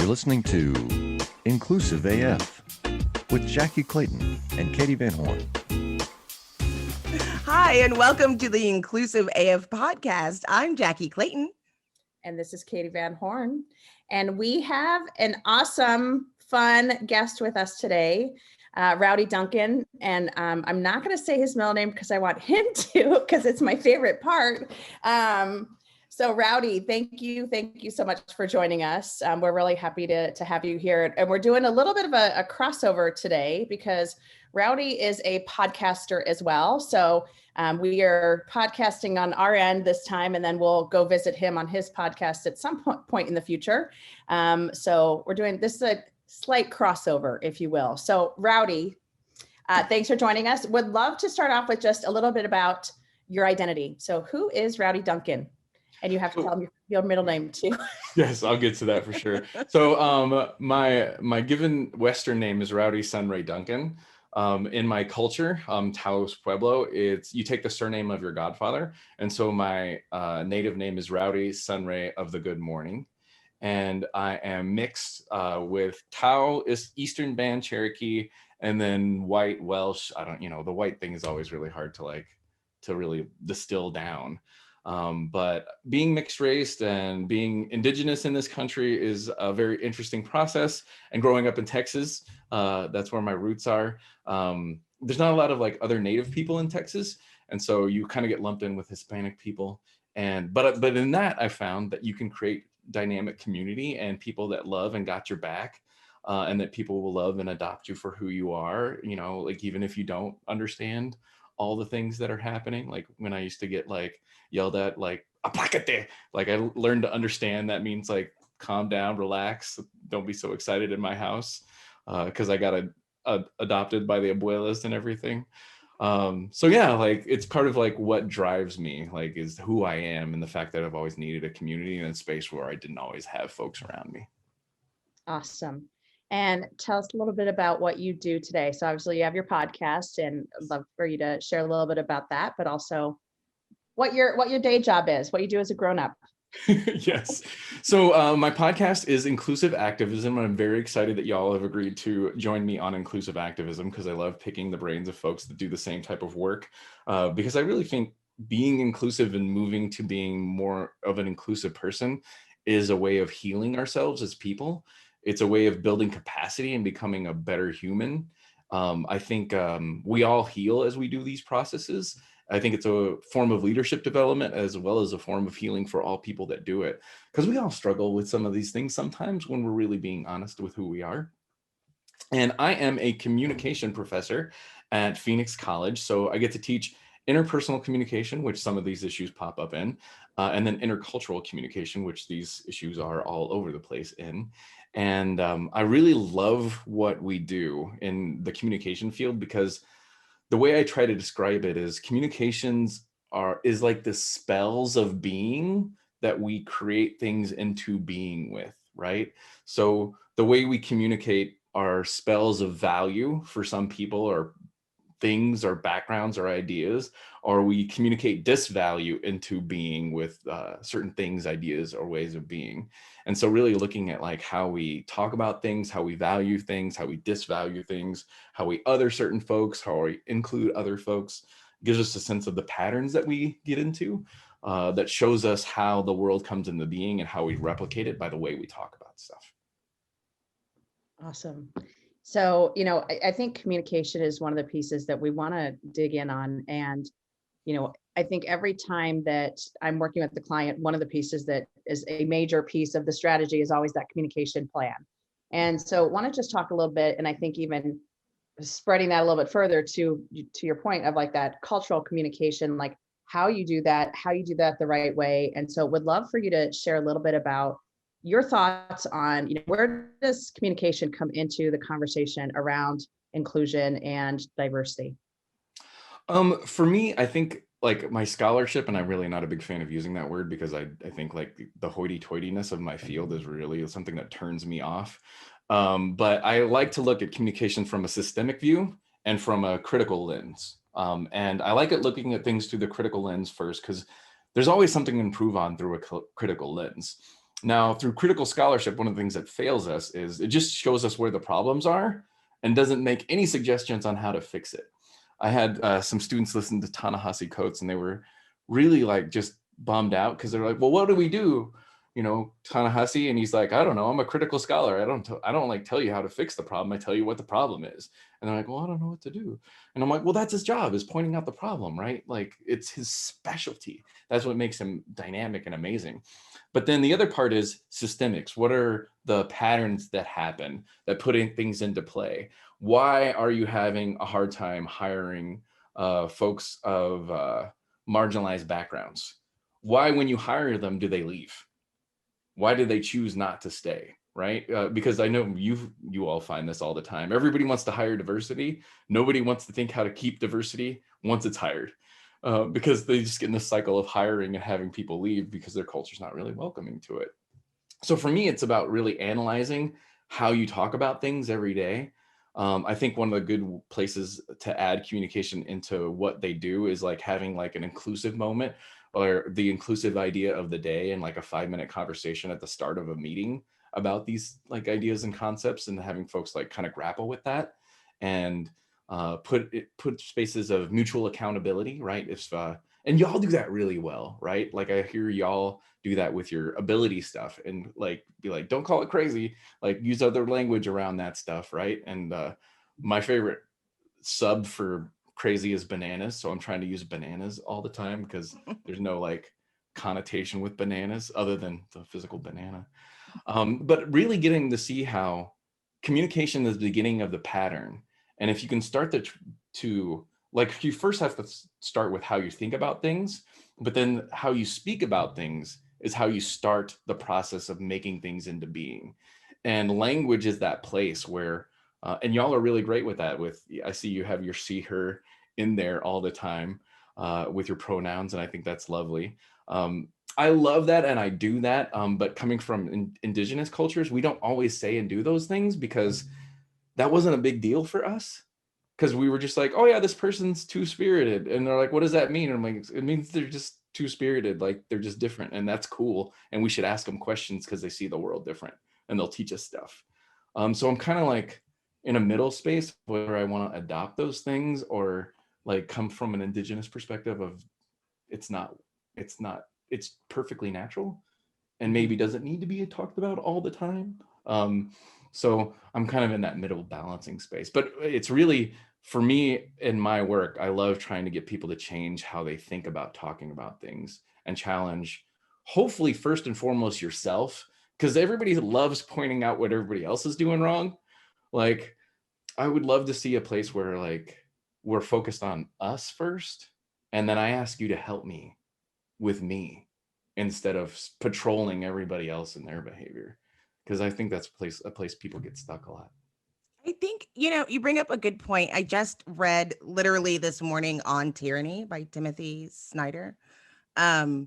listening to Inclusive AF with Jackye Clayton and Katee Van Horn. Hi, and welcome to the Inclusive AF podcast. I'm Jackye Clayton. And this is Katee Van Horn. And we have an awesome, fun guest with us today, Rowdy Duncan. And I'm not going to say his middle name because I want him to, because it's my favorite part. So Rowdy, thank you so much for joining us. We're really happy to have you here. And we're doing a little bit of a crossover today because Rowdy is a podcaster as well. So we are podcasting on our end this time, and then we'll go visit him on his podcast at some point in the future. So we're doing this is a slight crossover, if you will. So Rowdy, thanks for joining us. Would love to start off with just a little bit about your identity. So who is Rowdy Duncan? And you have to tell him your middle name too. Yes, I'll get to that for sure. So my given Western name is Rowdy Sunray Duncan. In my culture, Taos Pueblo, it's you take the surname of your godfather. And so my native name is Rowdy Sunray of the Good Morning. And I am mixed with Tao is Eastern Band Cherokee, and then white Welsh. The white thing is always really hard to really distill down. But being mixed race and being indigenous in this country is a very interesting process. And growing up in Texas, that's where my roots are. There's not a lot of other native people in Texas. And so you kind of get lumped in with Hispanic people. But in that, I found that you can create dynamic community and people that love and got your back. And that people will love and adopt you for who you are, even if you don't understand all the things that are happening. Like when I used to get yelled at, aplacate, I learned to understand that means calm down, relax, don't be so excited in my house, because I got adopted by the abuelas and everything. It's part of what drives me, is who I am, and the fact that I've always needed a community and a space where I didn't always have folks around me. Awesome. And tell us a little bit about what you do today. So obviously you have your podcast, and I'd love for you to share a little bit about that, but also what your day job is, what you do as a grown-up. Yes. So my podcast is Inclusive Activism, and I'm very excited that y'all have agreed to join me on Inclusive Activism, because I love picking the brains of folks that do the same type of work, because I really think being inclusive and moving to being more of an inclusive person is a way of healing ourselves as people. It's a way of building capacity and becoming a better human. I think we all heal as we do these processes. I think it's a form of leadership development as well as a form of healing for all people that do it. Because we all struggle with some of these things sometimes when we're really being honest with who we are. And I am a communication professor at Phoenix College. So I get to teach interpersonal communication, which some of these issues pop up in, and then intercultural communication, which these issues are all over the place in. And I really love what we do in the communication field, because the way I try to describe it is communications is like the spells of being that we create things into being with, right? So the way we communicate are spells of value for some people, or things or backgrounds or ideas, or we communicate disvalue into being with certain things, ideas, or ways of being. And so really looking at how we talk about things, how we value things, how we disvalue things, how we other certain folks, how we include other folks, gives us a sense of the patterns that we get into, that shows us how the world comes into being and how we replicate it by the way we talk about stuff. Awesome. So, I think communication is one of the pieces that we want to dig in on. And, I think every time that I'm working with the client, one of the pieces that is a major piece of the strategy is always that communication plan. And so I want to just talk a little bit, and I think even spreading that a little bit further to your point of that cultural communication, how you do that the right way. And so would love for you to share a little bit about your thoughts on, where does communication come into the conversation around inclusion and diversity? For me, I think my scholarship, and I'm really not a big fan of using that word, because I think the hoity-toityness of my field is really something that turns me off. But I like to look at communication from a systemic view and from a critical lens. And I like looking at things through the critical lens first, because there's always something to improve on through a critical lens. Now, through critical scholarship, one of the things that fails us is it just shows us where the problems are and doesn't make any suggestions on how to fix it. I had some students listen to Ta-Nehisi Coates, and they were really like just bummed out because they're like, well, what do we do? You know, Ta-Nehisi, and he's like, I don't know, I'm a critical scholar. I don't like tell you how to fix the problem. I tell you what the problem is. And they're like, well, I don't know what to do. And I'm like, well, that's his job, is pointing out the problem, right? Like, it's his specialty. That's what makes him dynamic and amazing. But then the other part is systemics. What are the patterns that happen that put things into play? Why are you having a hard time hiring folks of marginalized backgrounds? Why, when you hire them, do they leave? Why do they choose not to stay? Right? Because I know you all find this all the time. Everybody wants to hire diversity. Nobody wants to think how to keep diversity once it's hired. Because they just get in this cycle of hiring and having people leave because their culture's not really welcoming to it. So for me, it's about really analyzing how you talk about things every day. I think one of the good places to add communication into what they do is like having like an inclusive moment, or the inclusive idea of the day, and like a 5-minute conversation at the start of a meeting about these like ideas and concepts, and having folks like kind of grapple with that, and put spaces of mutual accountability, right? If and y'all do that really well, right? Like I hear y'all do that with your ability stuff, and like be like, don't call it crazy, like use other language around that stuff, right? And my favorite sub for crazy is bananas, so I'm trying to use bananas all the time because there's no like connotation with bananas other than the physical banana. But really getting to see how communication is the beginning of the pattern. And if you can start to like, you first have to start with how you think about things, but then how you speak about things is how you start the process of making things into being. And language is that place where, and y'all are really great with that. I see you have your she, her in there all the time with your pronouns. And I think that's lovely. I love that, and I do that. But coming from indigenous cultures, we don't always say and do those things because that wasn't a big deal for us. Because we were just like, oh yeah, this person's two-spirited. And they're like, what does that mean? And I'm like, it means they're just two-spirited. Like they're just different. And that's cool. And we should ask them questions because they see the world different and they'll teach us stuff. So I'm kind of like in a middle space where I want to adopt those things or like come from an indigenous perspective of it's perfectly natural and maybe doesn't need to be talked about all the time. So I'm kind of in that middle balancing space, but it's really, for me in my work, I love trying to get people to change how they think about talking about things and challenge, hopefully first and foremost yourself, because everybody loves pointing out what everybody else is doing wrong. Like, I would love to see a place where like we're focused on us first, and then I ask you to help me with me instead of patrolling everybody else in their behavior. Because I think that's a place people get stuck a lot. I think, you bring up a good point. I just read literally this morning On Tyranny by Timothy Snyder. And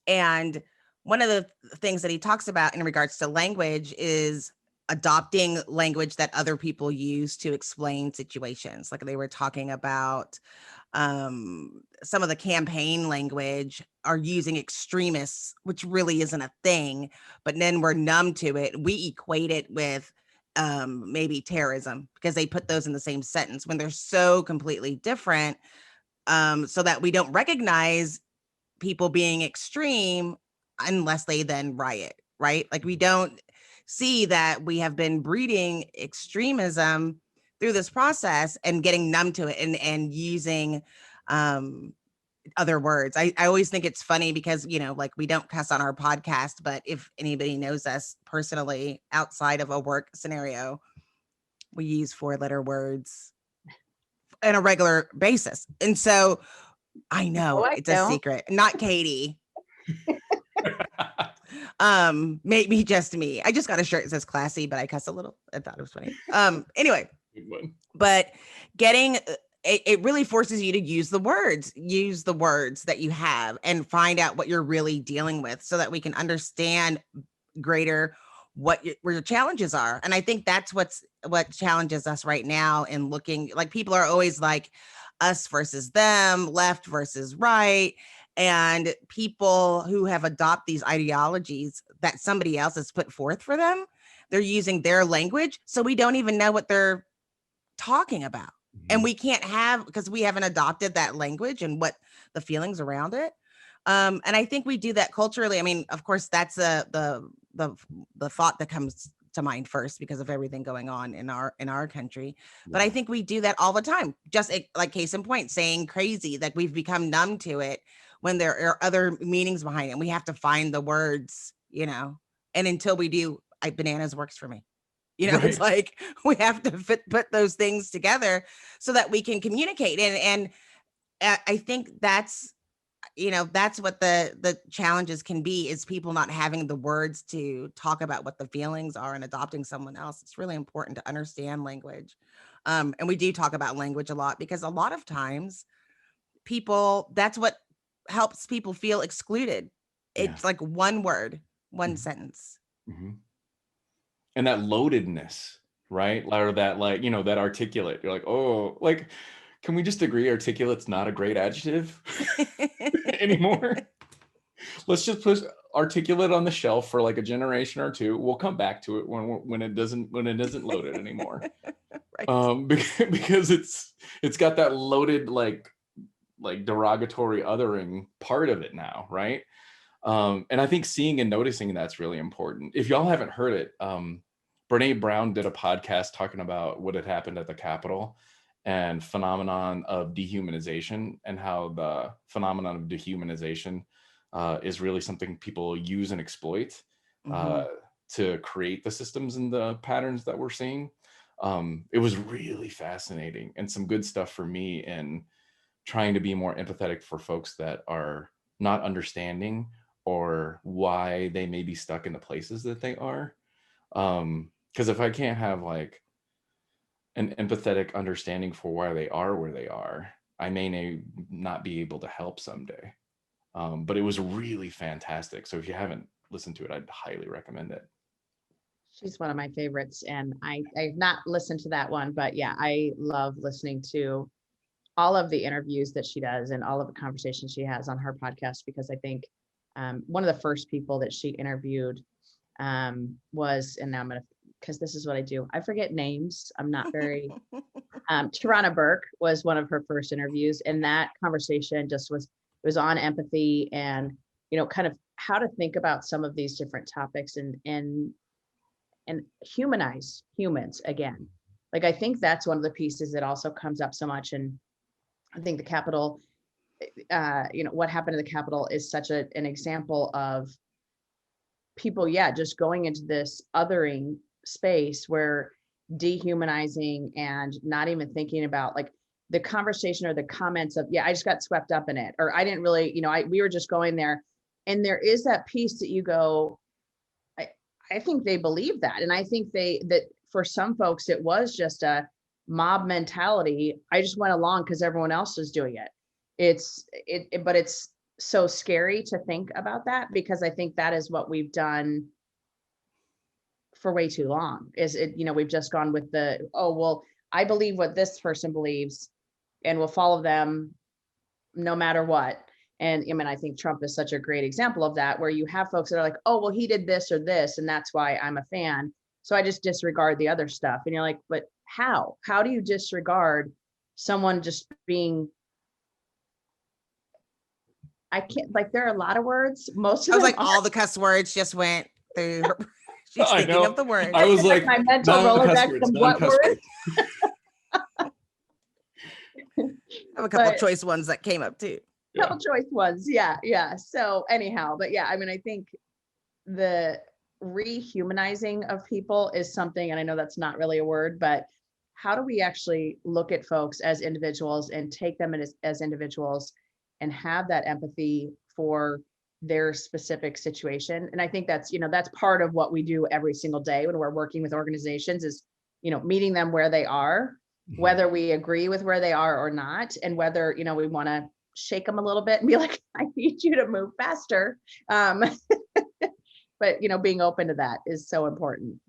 one of the things that he talks about in regards to language is adopting language that other people use to explain situations. Like they were talking about some of the campaign language are using extremists, which really isn't a thing, but then we're numb to it. We equate it with maybe terrorism because they put those in the same sentence when they're so completely different, so that we don't recognize people being extreme unless they then riot, right? Like we don't see that we have been breeding extremism through this process and getting numb to it and using other words. I always think it's funny because, like we don't cuss on our podcast, but if anybody knows us personally outside of a work scenario, we use 4-letter words on a regular basis. And so I know it's a secret, not Katie. Maybe just me. I just got a shirt that says classy, but I cuss a little. I thought it was funny. Anyway, but getting it really forces you to use the words that you have and find out what you're really dealing with so that we can understand greater where your challenges are. And I think that's what challenges us right now in looking, like people are always like us versus them, left versus right. And people who have adopted these ideologies that somebody else has put forth for them, they're using their language. So we don't even know what they're talking about. And we can't have, because we haven't adopted that language and what the feelings around it. And I think we do that culturally. I mean, of course, that's the thought that comes to mind first because of everything going on in our country. But I think we do that all the time. Just like case in point, saying crazy, that we've become numb to it when there are other meanings behind it. We have to find the words, and until we do, bananas works for me. It's like we have to put those things together so that we can communicate. And I think that's what the challenges can be, is people not having the words to talk about what the feelings are and adopting someone else. It's really important to understand language. And we do talk about language a lot because a lot of times that's what helps people feel excluded. It's like one word, one sentence. And that loadedness, right? Or that, like, that articulate. You're like, oh, like, can we just agree articulate's not a great adjective anymore? Let's just put articulate on the shelf for like a generation or two. We'll come back to it when it isn't loaded anymore. Right. Because it's got that loaded like derogatory othering part of it now, right? And I think seeing and noticing that's really important. If y'all haven't heard it, Brene Brown did a podcast talking about what had happened at the Capitol and phenomenon of dehumanization, and how the phenomenon of dehumanization is really something people use and exploit to create the systems and the patterns that we're seeing. It was really fascinating and some good stuff for me in trying to be more empathetic for folks that are not understanding or why they may be stuck in the places that they are. Because if I can't have like an empathetic understanding for why they are where they are, I may not be able to help someday. But it was really fantastic. So if you haven't listened to it, I'd highly recommend it. She's one of my favorites, and I've not listened to that one, but yeah, I love listening to all of the interviews that she does and all of the conversations she has on her podcast, because I think one of the first people that she interviewed was, and now I'm going to, because this is what I do, I forget names. I'm not very, Tarana Burke was one of her first interviews, and that conversation just was on empathy and, kind of how to think about some of these different topics and humanize humans again. Like, I think that's one of the pieces that also comes up so much. And I think the Capitol, what happened to the Capitol is such an example of people, just going into this othering space where dehumanizing and not even thinking about like the conversation or the comments of, I just got swept up in it, or I didn't really, we were just going there. And there is that piece that you go, I think they believe that. And I think that for some folks, it was just a mob mentality. I just went along because everyone else was doing it. But it's so scary to think about that, because I think that is what we've done for way too long. We've just gone with I believe what this person believes and we'll follow them no matter what. And I mean, I think Trump is such a great example of that, where you have folks that are like, oh, well, he did this or this, and that's why I'm a fan. So I just disregard the other stuff. And you're like, but how? How do you disregard someone just being, I can't, like, there are a lot of words. Most of them all the cuss words just went through. She's thinking of the words. I was like, my mental Rolodex of what words. I have a couple of choice ones that came up too. Couple choice ones. Yeah. So anyhow, but yeah, I mean, I think the rehumanizing of people is something, and I know that's not really a word, but how do we actually look at folks as individuals and take them as individuals and have that empathy for their specific situation? And I think that's, that's part of what we do every single day when we're working with organizations is, meeting them where they are, whether we agree with where they are or not, and whether, we want to shake them a little bit and be like, I need you to move faster. But, being open to that is so important.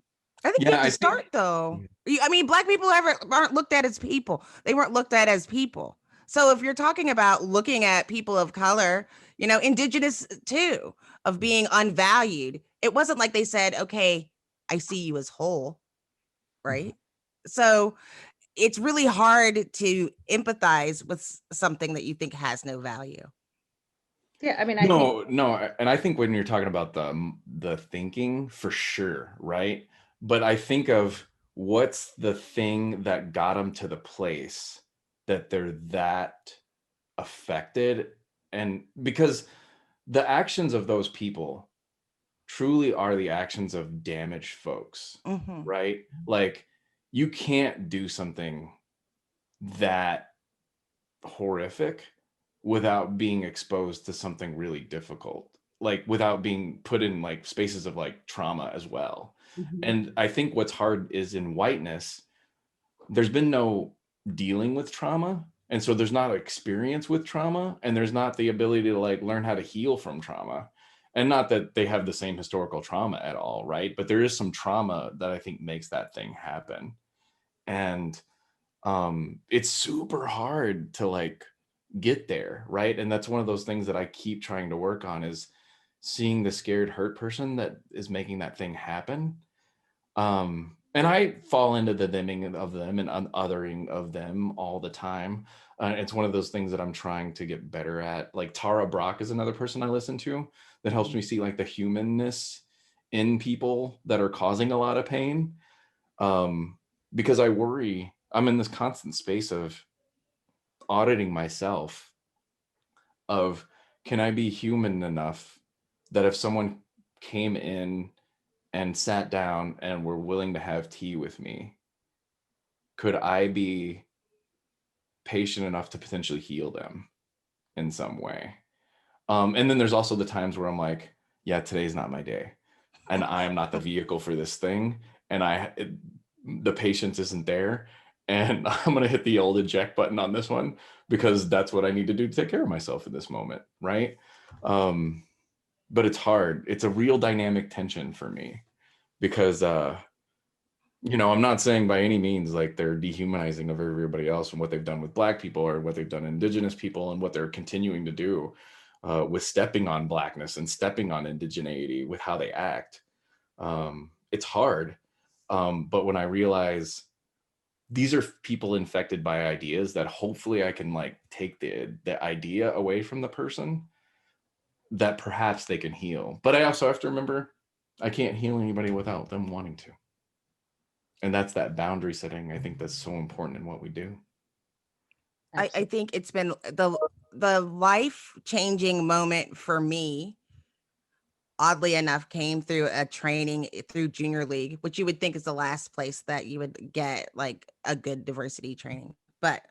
I think you have to start though. I mean, Black people aren't looked at as people. They weren't looked at as people. So if you're talking about looking at people of color, you know, indigenous too, of being unvalued, it wasn't like they said, okay, I see you as whole, right? So it's really hard to empathize with something that you think has no value. Yeah, I mean, I think And I think when you're talking about the thinking, for sure, right? But I think of what's the thing that got them to the place that they're that affected, and because the actions of those people truly are the actions of damaged folks, Mhm. right? Like, you can't do something that horrific without being exposed to something really difficult, like without being put in like spaces of like trauma as well. And I think what's hard is in whiteness, there's been no dealing with trauma. And so there's not experience with trauma, and there's not the ability to like learn how to heal from trauma. And not that they have the same historical trauma at all, right? But there is some trauma that I think makes that thing happen. And it's super hard to like get there, right? And that's one of those things that I keep trying to work on, is seeing the scared hurt person that is making that thing happen. And I fall into the theming of them and othering of them all the time. It's one of those things that I'm trying to get better at. Like Tara Brach is another person I listen to that helps me see like the humanness in people that are causing a lot of pain. Because I worry, I'm in this constant space of auditing myself, of can I be human enough that if someone came in and sat down and were willing to have tea with me, could I be patient enough to potentially heal them in some way? And then there's also the times where I'm like, yeah, today's not my day, and I am not the vehicle for this thing, and the patience isn't there, and I'm gonna hit the old eject button on this one because that's what I need to do to take care of myself in this moment, right? But it's hard. It's a real dynamic tension for me because I'm not saying by any means like they're dehumanizing of everybody else and what they've done with Black people or what they've done indigenous people and what they're continuing to do with stepping on Blackness and stepping on indigeneity with how they act. It's hard. But when I realize these are people infected by ideas that hopefully I can like take the idea away from the person, that perhaps they can heal. But I also have to remember I can't heal anybody without them wanting to. And that's that boundary setting. I think that's so important in what we do. I think it's been the life-changing moment for me, oddly enough, came through a training through junior league, which you would think is the last place that you would get like a good diversity training. But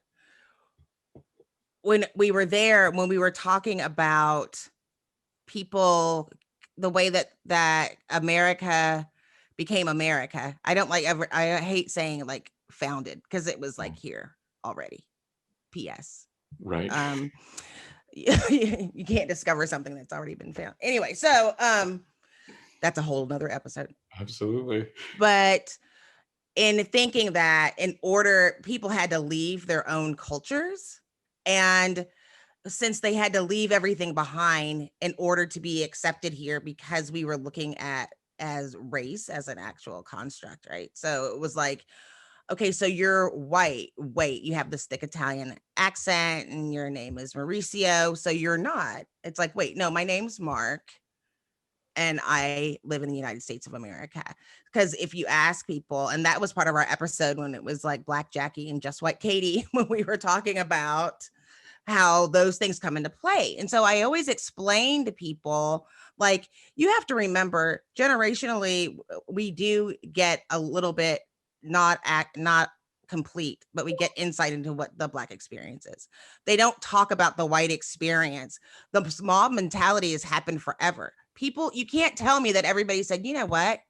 when we were there, when we were talking about people, the way that America became America, I don't like ever, I hate saying like founded, because it was like here already. P.S. Right. You can't discover something that's already been found. Anyway, so that's a whole nother episode. Absolutely. But in thinking that people had to leave their own cultures, and since they had to leave everything behind in order to be accepted here, because we were looking at as race as an actual construct, right? So it was like, okay, so you're white. Wait, you have this thick Italian accent and your name is Mauricio. So you're not. It's like, wait, no, my name's Mark and I live in the United States of America. Because if you ask people, and that was part of our episode when it was like Black Jackye and Just White Katee, when we were talking about how those things come into play. And so I always explain to people, like, you have to remember generationally, we do get a little bit not complete, but we get insight into what the Black experience is. They don't talk about the white experience. The mob mentality has happened forever. People, you can't tell me that everybody said, you know what,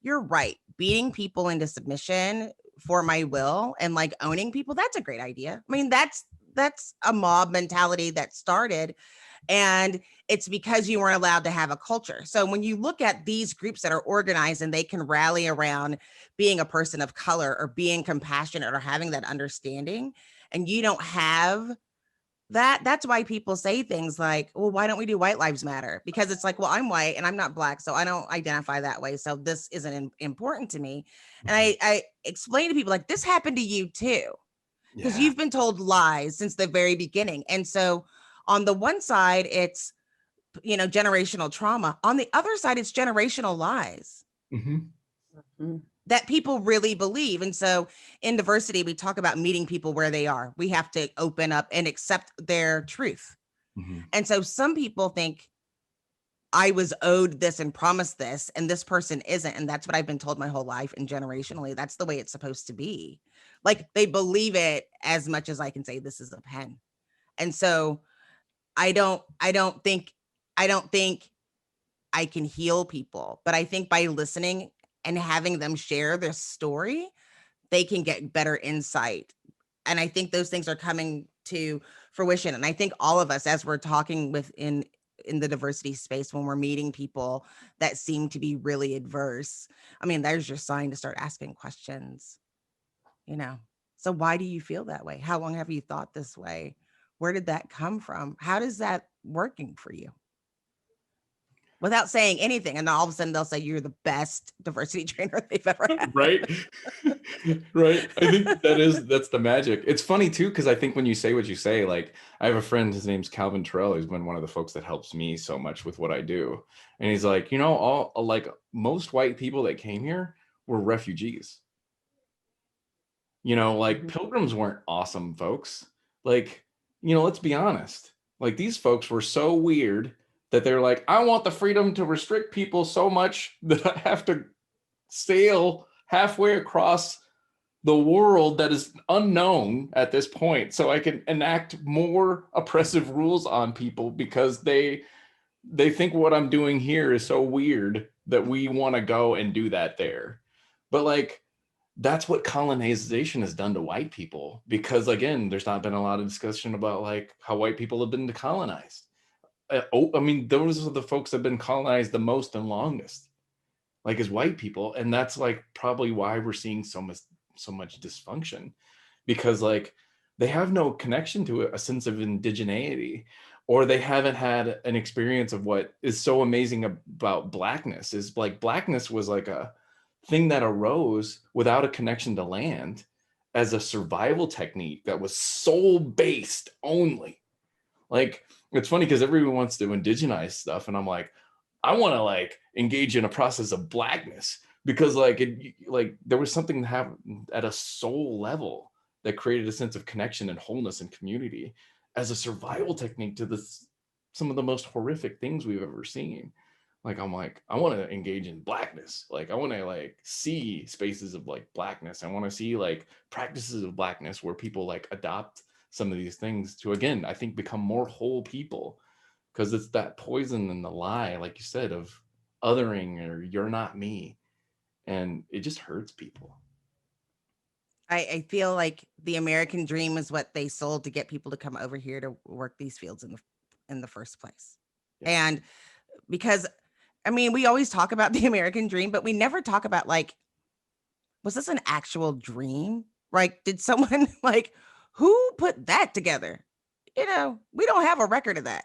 you're right. Beating people into submission for my will and like owning people, that's a great idea. I mean, that's a mob mentality that started, and it's because you weren't allowed to have a culture. So when you look at these groups that are organized and they can rally around being a person of color or being compassionate or having that understanding, and you don't have that's why people say things like, well, why don't we do white lives matter? Because it's like, well, I'm white and I'm not black, so I don't identify that way, so this isn't important to me. And I explain to people like, this happened to you too, because Yeah. you've been told lies since the very beginning. And so on the one side, it's, generational trauma. On the other side, it's generational lies that people really believe. And so in diversity, we talk about meeting people where they are. We have to open up and accept their truth. And so some people think I was owed this and promised this, and this person isn't. And that's what I've been told my whole life, and generationally, that's the way it's supposed to be. Like, they believe it as much as I can say this is a pen. And so I don't think I can heal people, but I think by listening and having them share their story, they can get better insight. And I think those things are coming to fruition. And I think all of us, as we're talking in the diversity space, when we're meeting people that seem to be really adverse, I mean, there's your sign to start asking questions, So why do you feel that way? How long have you thought this way? Where did that come from? How does that working for you? Without saying anything. And then all of a sudden they'll say you're the best diversity trainer they've ever had. Right. Right. I think that's the magic. It's funny too, because I think when you say what you say, like, I have a friend, his name's Calvin Terrell. He's been one of the folks that helps me so much with what I do. And he's like, all like most white people that came here were refugees. Like, pilgrims weren't awesome folks. Like, let's be honest. Like, these folks were so weird that they're like, I want the freedom to restrict people so much that I have to sail halfway across the world that is unknown at this point, so I can enact more oppressive rules on people, because they think what I'm doing here is so weird that we want to go and do that there. But like, that's what colonization has done to white people, because again, there's not been a lot of discussion about like how white people have been colonized. I mean, those are the folks that have been colonized the most and longest, like, as white people. And that's like probably why we're seeing so much dysfunction, because like they have no connection to a sense of indigeneity, or they haven't had an experience of what is so amazing about blackness. Is like, blackness was like a thing that arose without a connection to land as a survival technique that was soul based only. Like, it's funny because everyone wants to indigenize stuff, and I'm like, I want to like engage in a process of blackness, because like there was something that happened at a soul level that created a sense of connection and wholeness and community as a survival technique to some of the most horrific things we've ever seen. Like, I'm like, I want to engage in blackness. Like, I want to like see spaces of like blackness. I want to see like practices of blackness where people like adopt some of these things to, again, I think, become more whole people. Because it's that poison and the lie, like you said, of othering or you're not me. And it just hurts people. I feel like the American dream is what they sold to get people to come over here to work these fields in the first place. Yeah. And because, I mean, we always talk about the American dream, but we never talk about like, was this an actual dream? Like, did someone like, who put that together? We don't have a record of that.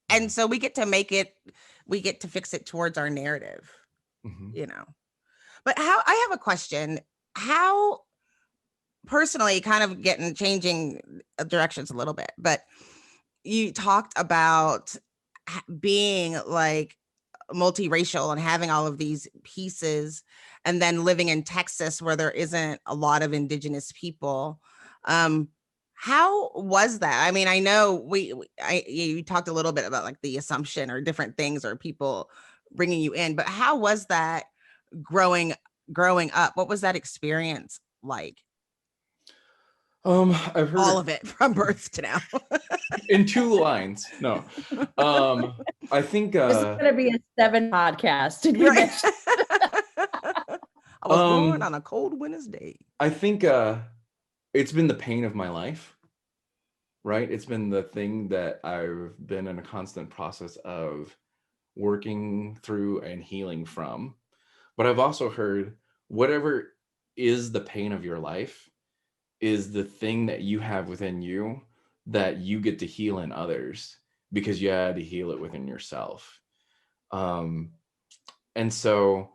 And so we get to fix it towards our narrative, But I have a question. How, personally, kind of changing directions a little bit, but you talked about being like multiracial and having all of these pieces, and then living in Texas where there isn't a lot of indigenous people. How was that? I mean, I know you talked a little bit about like the assumption or different things or people bringing you in, but how was that growing up? What was that experience like? I've heard all of it from birth to now. in 2 lines. No. I think this is going to be a 7 podcast. Did we mention? I was born on a cold winter's day. I think it's been the pain of my life, right? It's been the thing that I've been in a constant process of working through and healing from. But I've also heard whatever is the pain of your life is the thing that you have within you that you get to heal in others because you had to heal it within yourself. And so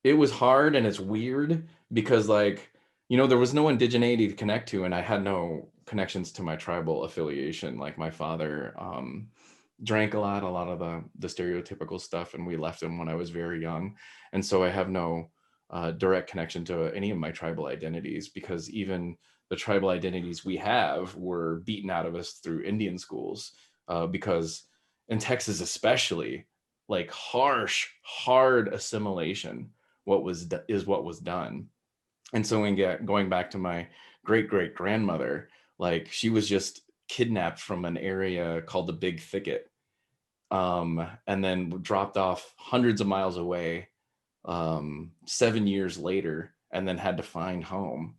it was hard, and it's weird because, like, you know, there was no indigeneity to connect to, and I had no connections to my tribal affiliation. Like, my father drank a lot of the stereotypical stuff, and we left him when I was very young. And so I have no direct connection to any of my tribal identities, because even the tribal identities we have were beaten out of us through Indian schools, because in Texas especially, like, harsh, hard assimilation is what was done. And so going back to my great grandmother, like, she was just kidnapped from an area called the Big Thicket, and then dropped off hundreds of miles away 7 years later, and then had to find home.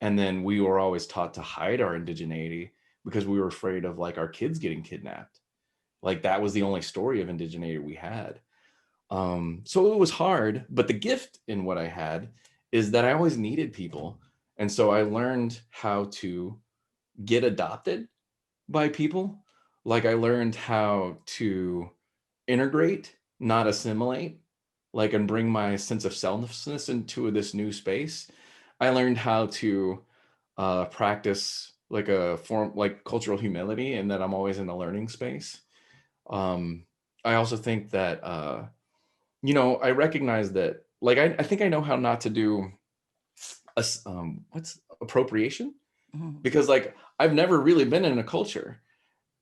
And then we were always taught to hide our indigeneity because we were afraid of, like, our kids getting kidnapped. Like, that was the only story of indigeneity we had. So it was hard, but the gift in what I had is that I always needed people. And so I learned how to get adopted by people. Like, I learned how to integrate, not assimilate, like, and bring my sense of selflessness into this new space. I learned how to practice, like, a form, like, cultural humility, and that I'm always in a learning space. I also think that, you know, I recognize that, like, I think I know how not to do what's appropriation, Mhm. because, like, I've never really been in a culture,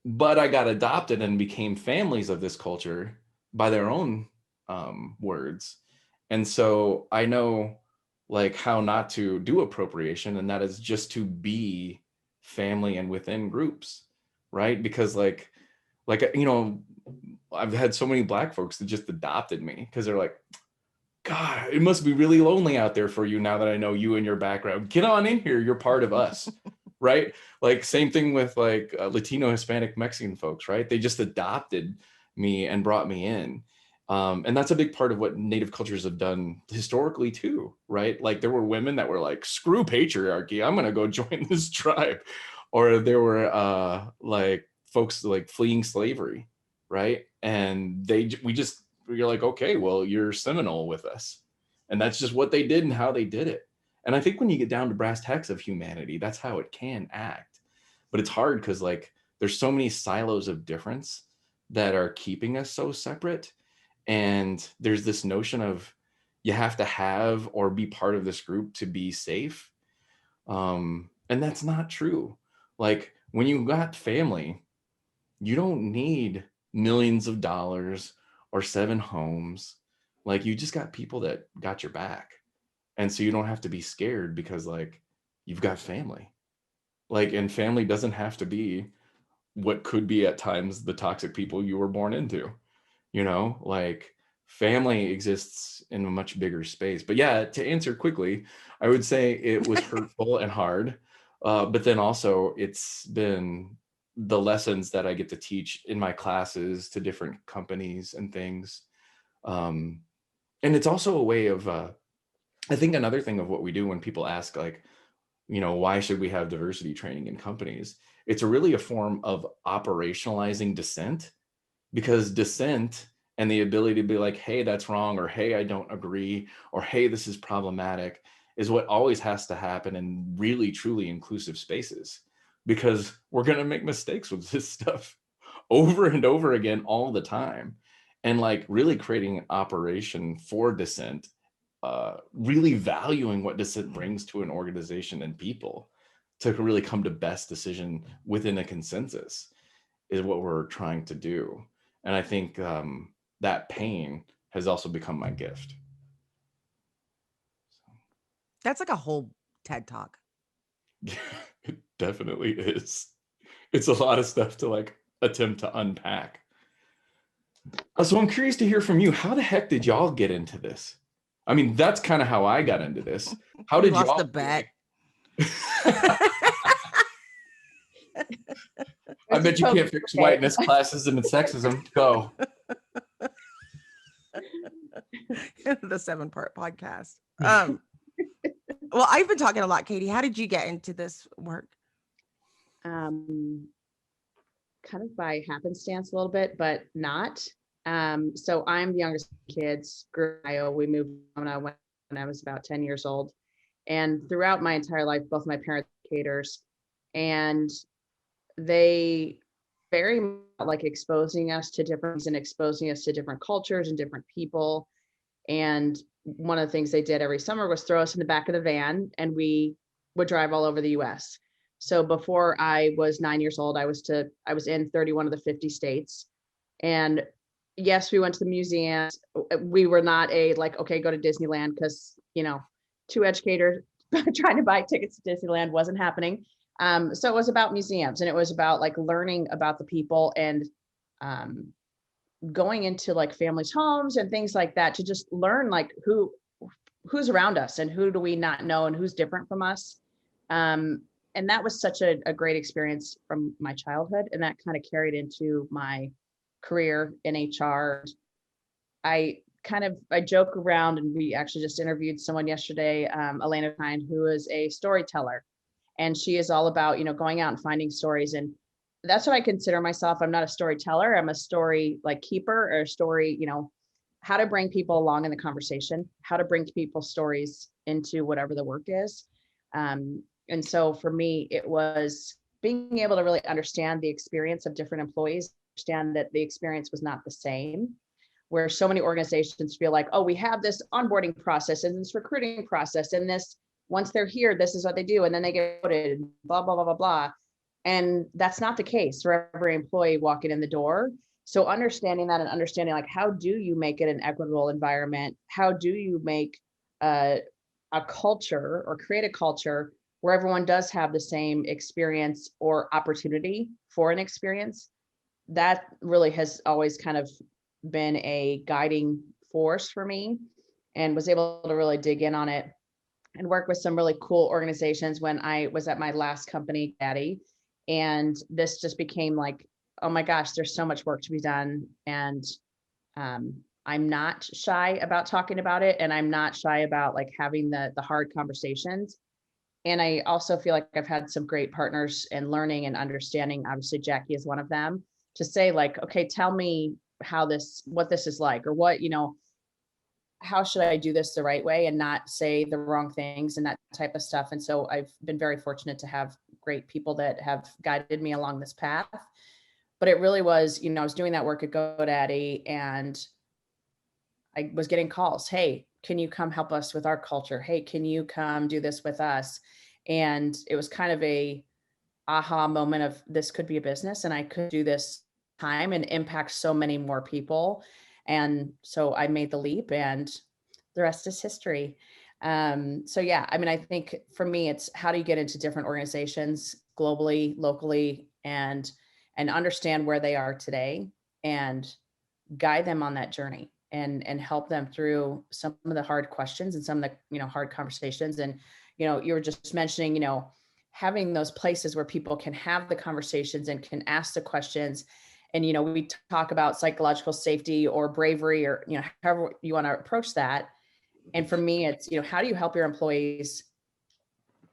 but I got adopted and became families of this culture by their own words. And so I know, like, how not to do appropriation, and that is just to be family and within groups, right? Because, like, you know, I've had so many Black folks that just adopted me because they're like, God, it must be really lonely out there for you now that I know you and your background. Get on in here. You're part of us, right? Like, same thing with, like, Latino, Hispanic, Mexican folks, right? They just adopted me and brought me in. And that's a big part of what Native cultures have done historically too, right? Like, there were women that were like, screw patriarchy, I'm going to go join this tribe. Or there were like, folks like fleeing slavery, right? And you're like, okay, well, you're Seminole with us. And that's just what they did and how they did it. And I think when you get down to brass tacks of humanity, that's how it can act. But it's hard because, like, there's so many silos of difference that are keeping us so separate. And there's this notion of you have to have or be part of this group to be safe. And that's not true. Like, when you got family, you don't need millions of dollars or 7 homes. Like, you just got people that got your back. And so you don't have to be scared because, like, you've got family. Like, and family doesn't have to be what could be at times the toxic people you were born into, you know, like, family exists in a much bigger space. But yeah, to answer quickly, I would say it was hurtful and hard. But then also, it's been the lessons that I get to teach in my classes to different companies and things. And it's also a way of, I think another thing of what we do when people ask, like, you know, why should we have diversity training in companies? It's really a form of operationalizing dissent, because dissent and the ability to be like, hey, that's wrong, or hey, I don't agree, or hey, this is problematic, is what always has to happen in really truly inclusive spaces, because we're going to make mistakes with this stuff over and over again all the time. And, like, really creating an operation for dissent, really valuing what dissent brings to an organization and people to really come to best decision within a consensus is what we're trying to do. And I think that pain has also become my gift. That's like a whole TED talk. It definitely is. It's a lot of stuff to, like, attempt to unpack. So I'm curious to hear from you. How the heck did y'all get into this? I mean, that's kind of how I got into this. How We did lost y'all the bet. I bet you can't fix whiteness, classism, and sexism. Go. The 7-part podcast. Well, I've been talking a lot, Katie. How did you get into this work? kind of by happenstance a little bit, but not. So I'm the youngest of kids. Grew in Ohio. We moved when I was about 10 years old. And throughout my entire life, both my parents were educators, and they very much like exposing us to different and exposing us to different cultures and different people. And one of the things they did every summer was throw us in the back of the van, and we would drive all over the US. So before I was 9 years old, I was in 31 of the 50 states. And yes, we went to the museums. We were not like, okay, go to Disneyland, because, two educators trying to buy tickets to Disneyland wasn't happening. So it was about museums, and it was about like learning about the people, and going into like families' homes and things like that, to just learn like who's around us and who do we not know and who's different from us. And that was such a great experience from my childhood, and that kind of carried into my career in HR. I joke around, and we actually just interviewed someone yesterday, Elena Kind, who is a storyteller, and she is all about, going out and finding stories. And that's what I consider myself. I'm not a storyteller. I'm a story like keeper, or a story, how to bring people along in the conversation, how to bring people's stories into whatever the work is. And so for me, it was being able to really understand the experience of different employees, understand that the experience was not the same, where so many organizations feel like, oh, we have this onboarding process and this recruiting process, and this, once they're here, this is what they do, and then they get voted, blah, blah, blah, blah, blah. And that's not the case for every employee walking in the door. So understanding that, and understanding like, how do you make it an equitable environment? How do you make a culture, or create a culture where everyone does have the same experience or opportunity for an experience? That really has always kind of been a guiding force for me, and was able to really dig in on it and work with some really cool organizations when I was at my last company, Katee. And this just became like, oh my gosh, there's so much work to be done. And I'm not shy about talking about it, and I'm not shy about like having the hard conversations. And I also feel like I've had some great partners in learning and understanding. Obviously, Jackye is one of them, to say like, okay, tell me what this is like, or what, how should I do this the right way and not say the wrong things and that type of stuff. And so I've been very fortunate to have great people that have guided me along this path. But it really was, I was doing that work at GoDaddy, and I was getting calls. Hey, can you come help us with our culture? Hey, can you come do this with us? And it was kind of a aha moment of, this could be a business, and I could do this time and impact so many more people. And so I made the leap, and the rest is history. So yeah, I mean, I think for me, it's how do you get into different organizations globally, locally, and understand where they are today, and guide them on that journey, and help them through some of the hard questions and some of the, hard conversations. And, you were just mentioning, having those places where people can have the conversations and can ask the questions. And, we talk about psychological safety or bravery, or, however you want to approach that. And for me, it's, how do you help your employees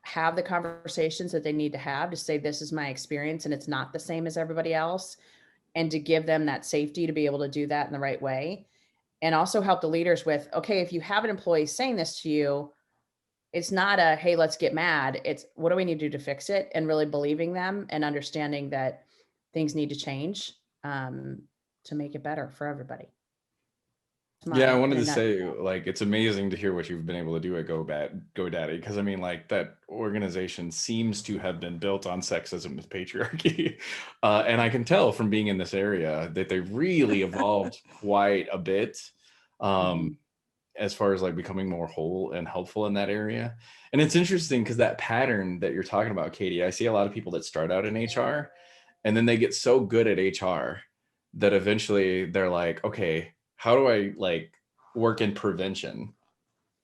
have the conversations that they need to have, to say, this is my experience and it's not the same as everybody else, and to give them that safety to be able to do that in the right way. And also help the leaders with, okay, if you have an employee saying this to you, it's not a, hey, let's get mad. It's, what do we need to do to fix it? And really believing them and understanding that things need to change to make it better for everybody. Yeah, I wanted to say, like, it's amazing to hear what you've been able to do at GoDaddy, because I mean, like, that organization seems to have been built on sexism and patriarchy, and I can tell from being in this area that they've really evolved quite a bit, as far as like becoming more whole and helpful in that area. And it's interesting because that pattern that you're talking about, Katee, I see a lot of people that start out in HR, and then they get so good at HR that eventually they're like, okay, how do I like work in prevention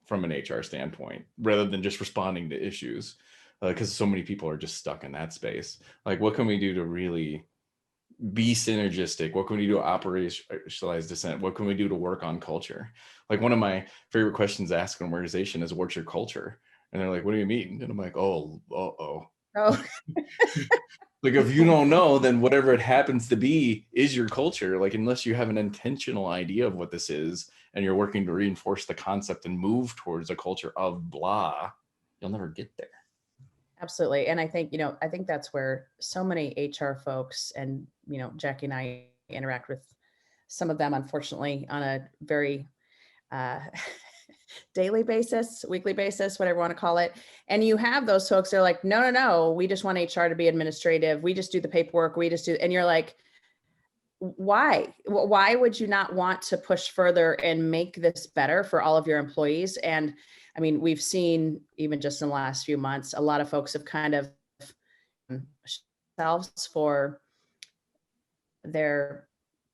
from an HR standpoint rather than just responding to issues? Because so many people are just stuck in that space. Like, what can we do to really be synergistic? What can we do to operationalize dissent? What can we do to work on culture? Like, one of my favorite questions to ask an organization is, what's your culture? And they're like, what do you mean? And I'm like, oh. Like if you don't know, then whatever it happens to be is your culture. Like unless you have an intentional idea of what this is and you're working to reinforce the concept and move towards a culture of blah, you'll never get there. Absolutely. And I think, I think that's where so many HR folks and, Jackye and I interact with some of them, unfortunately, on a very daily basis, weekly basis, whatever you want to call it. And you have those folks that are like, no, we just want HR to be administrative. We just do the paperwork. And you're like, why would you not want to push further and make this better for all of your employees? And I mean, we've seen even just in the last few months, a lot of folks have kind of themselves for their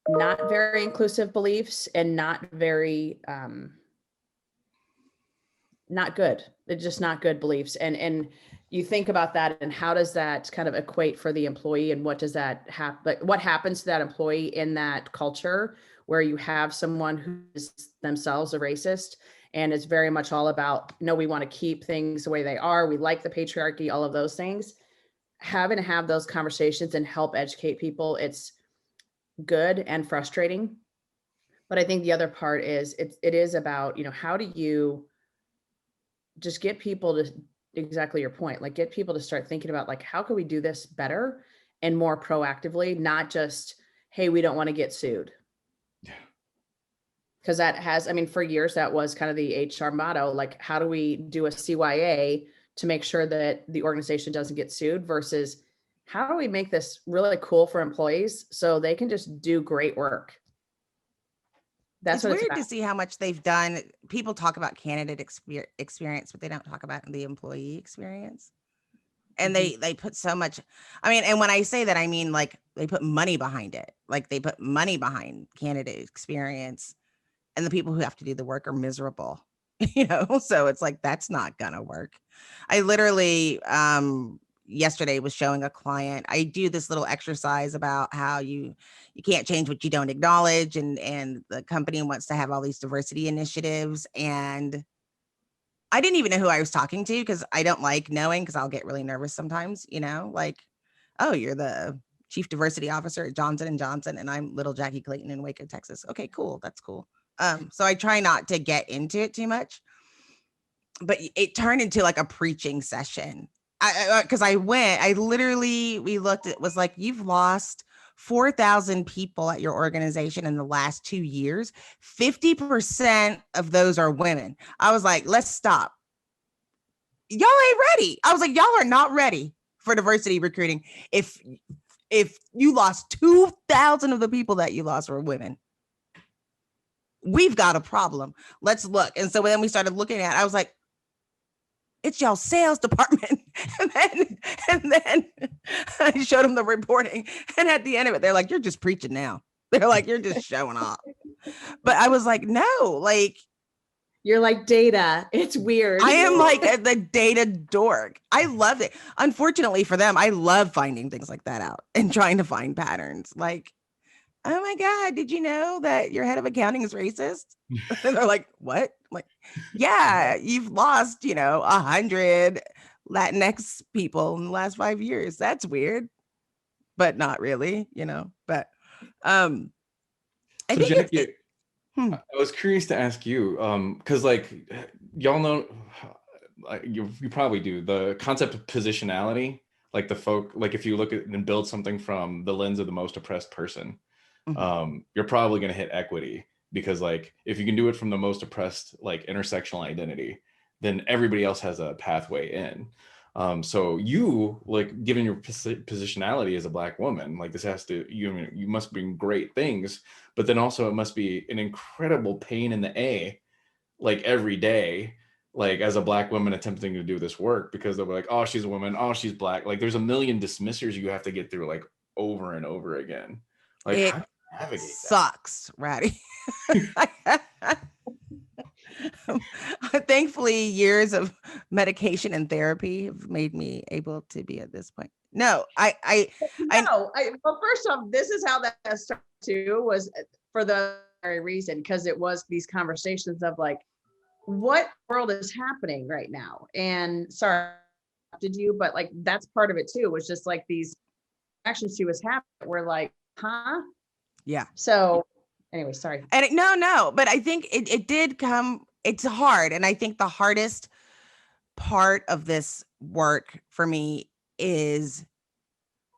not very inclusive beliefs and not very, not good. They're just not good beliefs. And you think about that and how does that kind of equate for the employee and what does that happen? What happens to that employee in that culture where you have someone who is themselves a racist and it's very much all about, no, we want to keep things the way they are. We like the patriarchy, all of those things. Having to have those conversations and help educate people, it's good and frustrating. But I think the other part is it is about, how do you just get people to, exactly your point, like get people to start thinking about like, how can we do this better and more proactively, not just, hey, we don't want to get sued. Yeah. Because that has, I mean, for years, that was kind of the HR motto, like, how do we do a CYA to make sure that the organization doesn't get sued versus how do we make this really cool for employees so they can just do great work? That's It's what weird it's about. to see how much they've done. People talk about candidate experience, but they don't talk about the employee experience. And they put so much, I mean, and when I say that, I mean, like they put money behind it. Like they put money behind candidate experience and the people who have to do the work are miserable, so it's like, that's not gonna work. I literally, yesterday was showing a client, I do this little exercise about how you can't change what you don't acknowledge. And the company wants to have all these diversity initiatives. And I didn't even know who I was talking to because I don't like knowing because I'll get really nervous sometimes, like, oh, you're the chief diversity officer at Johnson & Johnson and I'm little Jackye Clayton in Waco, Texas. Okay, cool. That's cool. So I try not to get into it too much, but it turned into like a preaching session. We looked, it was like, you've lost 4,000 people at your organization in the last 2 years. 50% of those are women. I was like, let's stop. Y'all ain't ready. I was like, y'all are not ready for diversity recruiting. If you lost 2,000 of the people that you lost were women, we've got a problem. Let's look. And so then we started looking at, I was like, it's y'all sales department. And then I showed them the reporting. And at the end of it, they're like, you're just preaching now. They're like, you're just showing off. But I was like, no, like, you're like data. It's weird. I am like the data dork. I love it. Unfortunately for them, I love finding things like that out and trying to find patterns. Like, oh my God, did you know that your head of accounting is racist? And they're like, what? I'm like, yeah, you've lost, 100 Latinx people in the last 5 years. That's weird, but not really, but I So think Jackye, I was curious to ask you, because like y'all know, you probably do, the concept of positionality, like if you look at and build something from the lens of the most oppressed person, you're probably going to hit equity because like if you can do it from the most oppressed like intersectional identity, then everybody else has a pathway in. So you, like, given your positionality as a Black woman, like this has to, you must bring great things, but then also it must be an incredible pain in the A, like every day, like as a Black woman attempting to do this work, because they'll be like, oh, she's a woman, oh, she's Black. Like there's a million dismissers you have to get through like over and over again. Like it how do you navigate sucks, Rowdy. Thankfully, years of medication and therapy have made me able to be at this point. No, well, first off, this is how that started too, was for the very reason, because it was these conversations of like, what world is happening right now? And sorry, did you, but like, that's part of it too, was just like these reactions to was happening were like, huh? Yeah. So anyway, sorry. And no, but I think it did come, it's hard. And I think the hardest part of this work for me is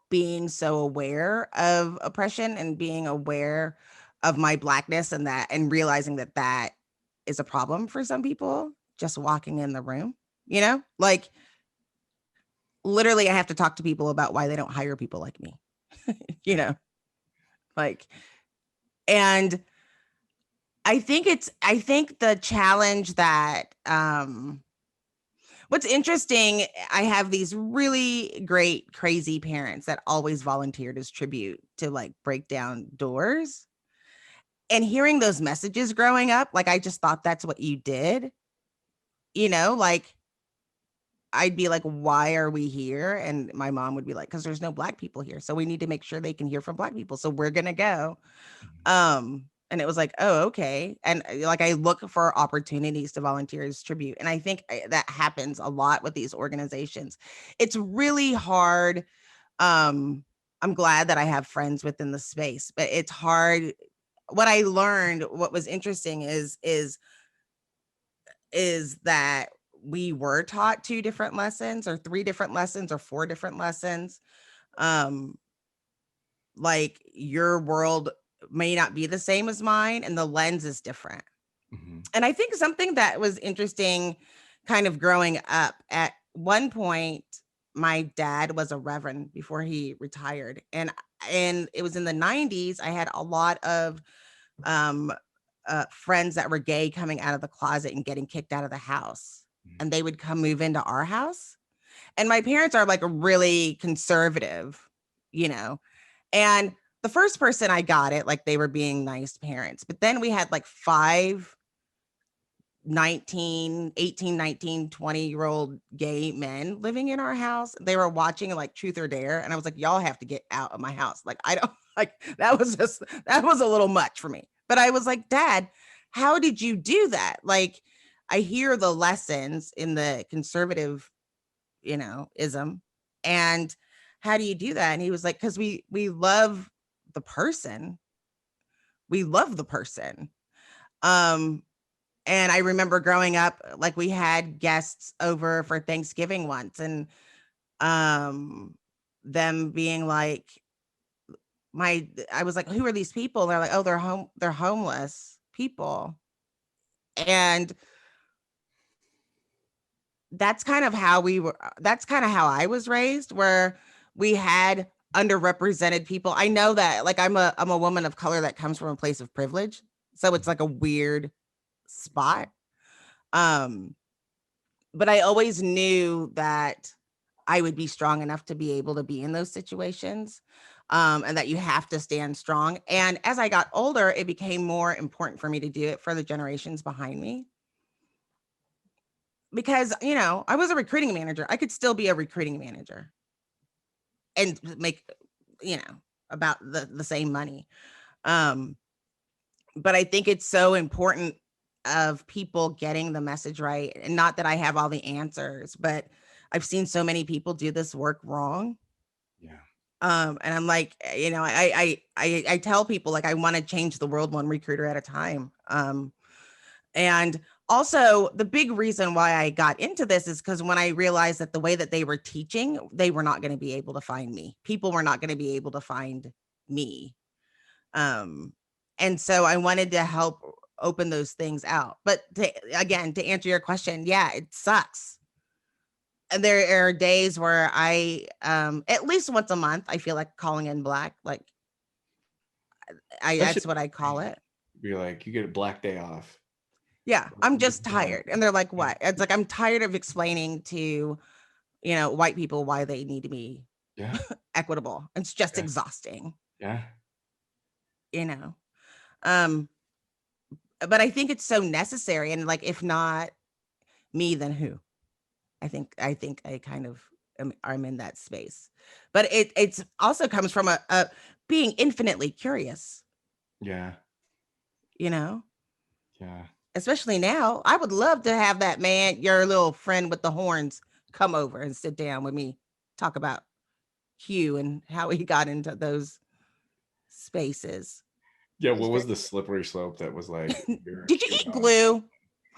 being so aware of oppression and being aware of my Blackness, and that, and realizing that that is a problem for some people just walking in the room, like literally I have to talk to people about why they don't hire people like me, like, and I think the challenge that, what's interesting, I have these really great, crazy parents that always volunteered as tribute to like break down doors. And hearing those messages growing up, like I just thought that's what you did, like I'd be like, why are we here? And my mom would be like, because there's no Black people here. So we need to make sure they can hear from Black people. So we're gonna go. And it was like, oh, okay. And like I look for opportunities to volunteer as tribute. And I think that happens a lot with these organizations. It's really hard. I'm glad that I have friends within the space, but it's hard. What I learned, what was interesting is that we were taught 2 different lessons or 3 different lessons or 4 different lessons. Like your world may not be the same as mine and the lens is different. Mm-hmm. And I think something that was interesting kind of growing up, at one point, my dad was a reverend before he retired. And it was in the 90s. I had a lot of friends that were gay coming out of the closet and getting kicked out of the house. And they would come move into our house. And my parents are like really conservative, and the first person I got it, like they were being nice parents. But then we had like 5 18, 19, 20-year-old gay men living in our house. They were watching like Truth or Dare. And I was like, y'all have to get out of my house. Like, I don't like, that was a little much for me. But I was like, Dad, how did you do that? Like, I hear the lessons in the conservative, ism. And how do you do that? And he was like, because we love the person. We love the person. And I remember growing up, like we had guests over for Thanksgiving once, and them being like, I was like, who are these people? And they're like, oh, they're homeless people. And that's kind of how I was raised, where we had underrepresented people. I know that, like, I'm a woman of color that comes from a place of privilege. So it's like a weird spot. But I always knew that I would be strong enough to be able to be in those situations, and that you have to stand strong. And as I got older, it became more important for me to do it for the generations behind me. Because, I was a recruiting manager. I could still be a recruiting manager and make, about the same money. But I think it's so important of people getting the message right. And not that I have all the answers, but I've seen so many people do this work wrong. Yeah. And I'm like, I tell people, like, I want to change the world one recruiter at a time. And also the big reason why I got into this is because when I realized that the way that they were teaching, they were not going to be able to find me. People were not going to be able to find me. And so I wanted to help open those things out. But to answer your question, yeah, it sucks. And there are days where I, at least once a month, I feel like calling in Black. Like, that's what I call it. Be like, you get a Black day off. Yeah, I'm just tired. And they're like, what? It's like, I'm tired of explaining to, white people why they need to be equitable. It's just exhausting. Yeah. But I think it's so necessary. And like, if not me, then who? I think I kind of I'm in that space. But it's also comes from a being infinitely curious. Yeah. Yeah. especially now, I would love to have that man, your little friend with the horns, come over and sit down with me, talk about Hugh and how he got into those spaces. Yeah, what was the slippery slope that was like? Did you eat glue?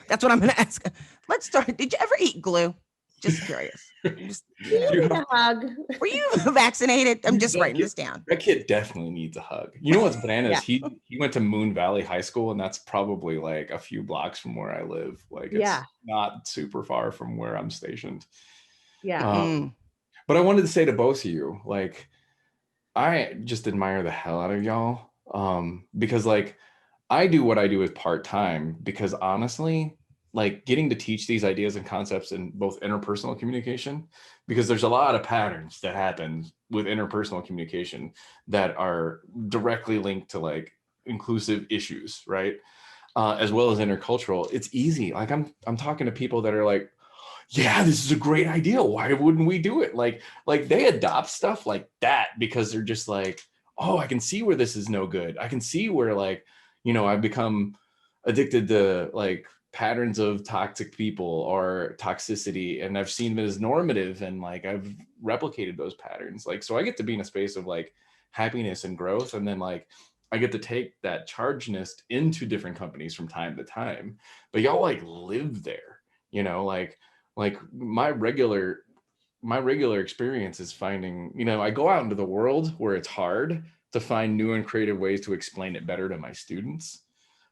That's what I'm going to ask. Let's start. Did you ever eat glue? Just curious. Just, You need a hug. Were you vaccinated? I'm just writing this down. That kid definitely needs a hug. You know what's bananas? He went to Moon Valley High School, and that's probably like a few blocks from where I live. Like it's not super far from where I'm stationed. Yeah. But I wanted to say to both of you, like, I just admire the hell out of y'all. Because like I do what I do as part-time because honestly, like getting to teach these ideas and concepts in both interpersonal communication, because there's a lot of patterns that happen with interpersonal communication that are directly linked to like inclusive issues, right? As well as intercultural. It's easy. Like I'm talking to people that are like, yeah, this is a great idea. Why wouldn't we do it? Like they adopt stuff like that because they're just like, oh, I can see where this is no good. I can see where like, you know, I've become addicted to like patterns of toxic people or toxicity, and I've seen them as normative, and like I've replicated those patterns. Like, so I get to be in a space of like happiness and growth, and then like I get to take that chargedness into different companies from time to time. But y'all like live there, you know, like my regular experience is finding, you know, I go out into the world where it's hard to find new and creative ways to explain it better to my students,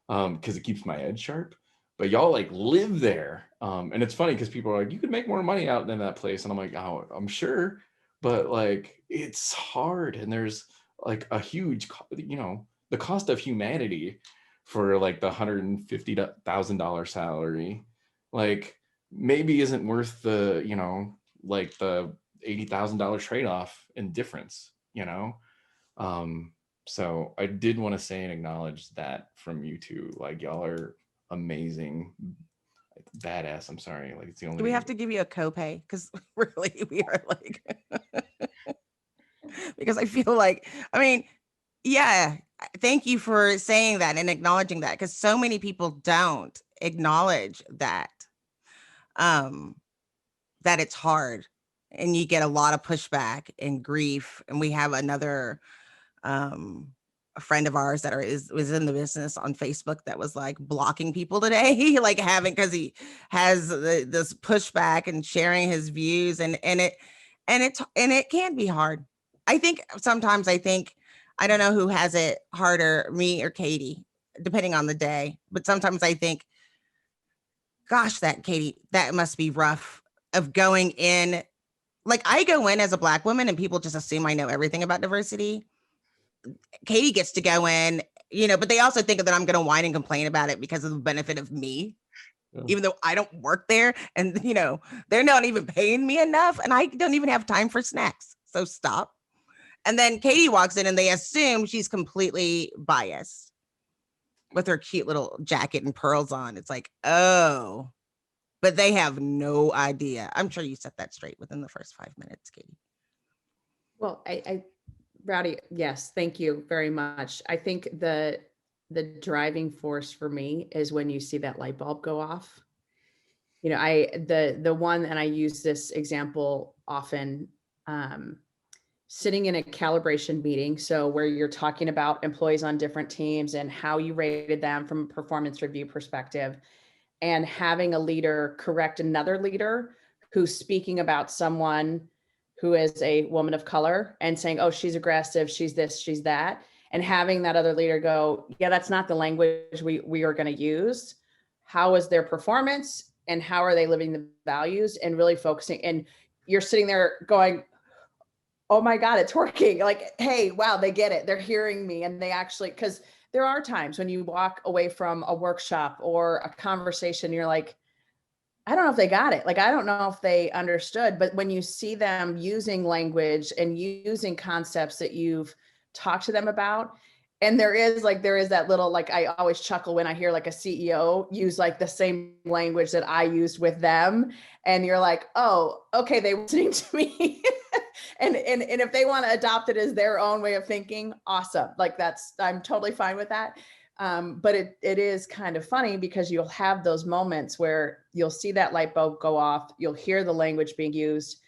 because it keeps my head sharp. But y'all like live there. And it's funny because people are like, you could make more money out than that place. And I'm like, oh, I'm sure. But like, it's hard. And there's like a huge, you know, the cost of humanity for like the $150,000 salary, like maybe isn't worth the, you know, like the $80,000 trade-off in difference, you know? So I did want to say and acknowledge that from you two. Like y'all are amazing, badass. I'm sorry, like it's the only. Do we have to give you a copay? Because really, we are like, because I feel like, I mean, yeah. Thank you for saying that and acknowledging that, because so many people don't acknowledge that, that it's hard, and you get a lot of pushback and grief. And we have another a friend of ours that was in the business on Facebook that was like blocking people today, like having, because he has this pushback and sharing his views, and it can be hard. I think sometimes I don't know who has it harder, me or Katie, depending on the day. But sometimes I think, gosh, Katie, that must be rough of going in. Like I go in as a Black woman and people just assume I know everything about diversity. Katie gets to go in, you know, but they also think that I'm going to whine and complain about it because of the benefit of me, even though I don't work there, and, you know, they're not even paying me enough, and I don't even have time for snacks. So stop. And then Katie walks in and they assume she's completely biased with her cute little jacket and pearls on. It's like, oh, but they have no idea. I'm sure you set that straight within the first 5 minutes, Katie. Well, I Rowdy, yes, thank you very much. I think the driving force for me is when you see that light bulb go off. You know, the one, and I use this example often, sitting in a calibration meeting. So where you're talking about employees on different teams and how you rated them from a performance review perspective, and having a leader correct another leader who's speaking about someone who is a woman of color and saying, oh, she's aggressive, she's this, she's that. And having that other leader go, yeah, that's not the language we are going to use. How is their performance and how are they living the values, and really focusing. And you're sitting there going, oh my God, it's working. Like, hey, wow, they get it. They're hearing me. And they actually, because there are times when you walk away from a workshop or a conversation, you're like, I don't know if they got it. Like, I don't know if they understood, but when you see them using language and using concepts that you've talked to them about, and there is that little, like, I always chuckle when I hear like a CEO use like the same language that I used with them. And you're like, oh, okay, they were listening to me. and if they want to adopt it as their own way of thinking, awesome. Like I'm totally fine with that. But it is kind of funny because you'll have those moments where you'll see that light bulb go off, you'll hear the language being used,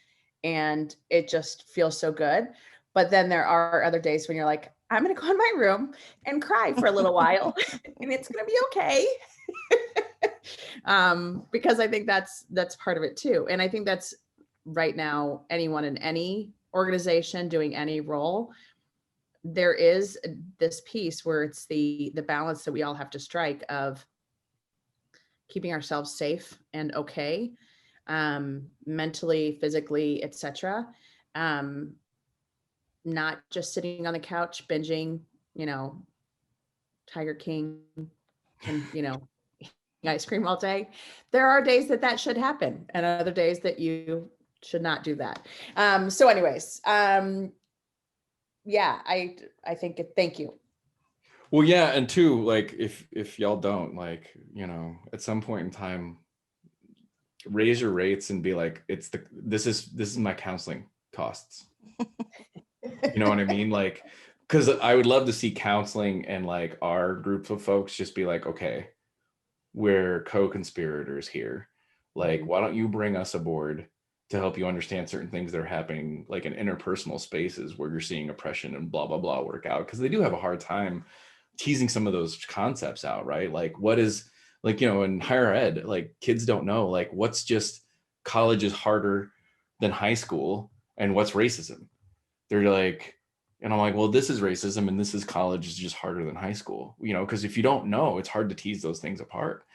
and it just feels so good. But then there are other days when you're like, I'm going to go in my room and cry for a little while and it's going to be okay. Because I think that's part of it too. And I think that's right now, anyone in any organization doing any role, there is this piece where it's the balance that we all have to strike of keeping ourselves safe and okay, mentally, physically, etc. Not just sitting on the couch binging, Tiger King and, ice cream all day. There are days that should happen and other days that you should not do that. So anyways, yeah, I think thank you. Well, yeah, and two, like if y'all don't, like, at some point in time, raise your rates and be like, this is my counseling costs. You know what I mean? Like, because I would love to see counseling and like our group of folks just be like, okay, we're co-conspirators here. Like, why don't you bring us aboard to help you understand certain things that are happening, like in interpersonal spaces where you're seeing oppression and blah, blah, blah work out. Because they do have a hard time teasing some of those concepts out, right? Like what is, like, in higher ed, like kids don't know, like what's just college is harder than high school and what's racism. They're like, and I'm like, well, this is racism and this is college is just harder than high school, because if you don't know, it's hard to tease those things apart.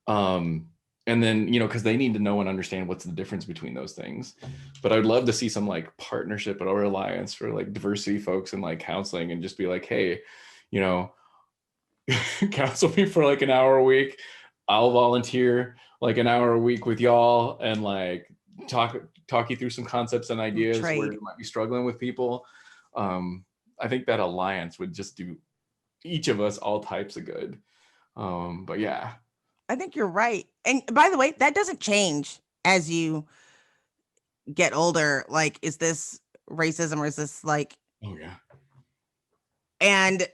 And then, because they need to know and understand what's the difference between those things. But I'd love to see some like partnership or alliance for like diversity folks and like counseling and just be like, hey, counsel me for like an hour a week. I'll volunteer like an hour a week with y'all and like talk you through some concepts and ideas where you might be struggling with people. I think that alliance would just do each of us all types of good. But yeah. I think you're right. And by the way, that doesn't change as you get older. Like, is this racism or is this like, oh yeah. And,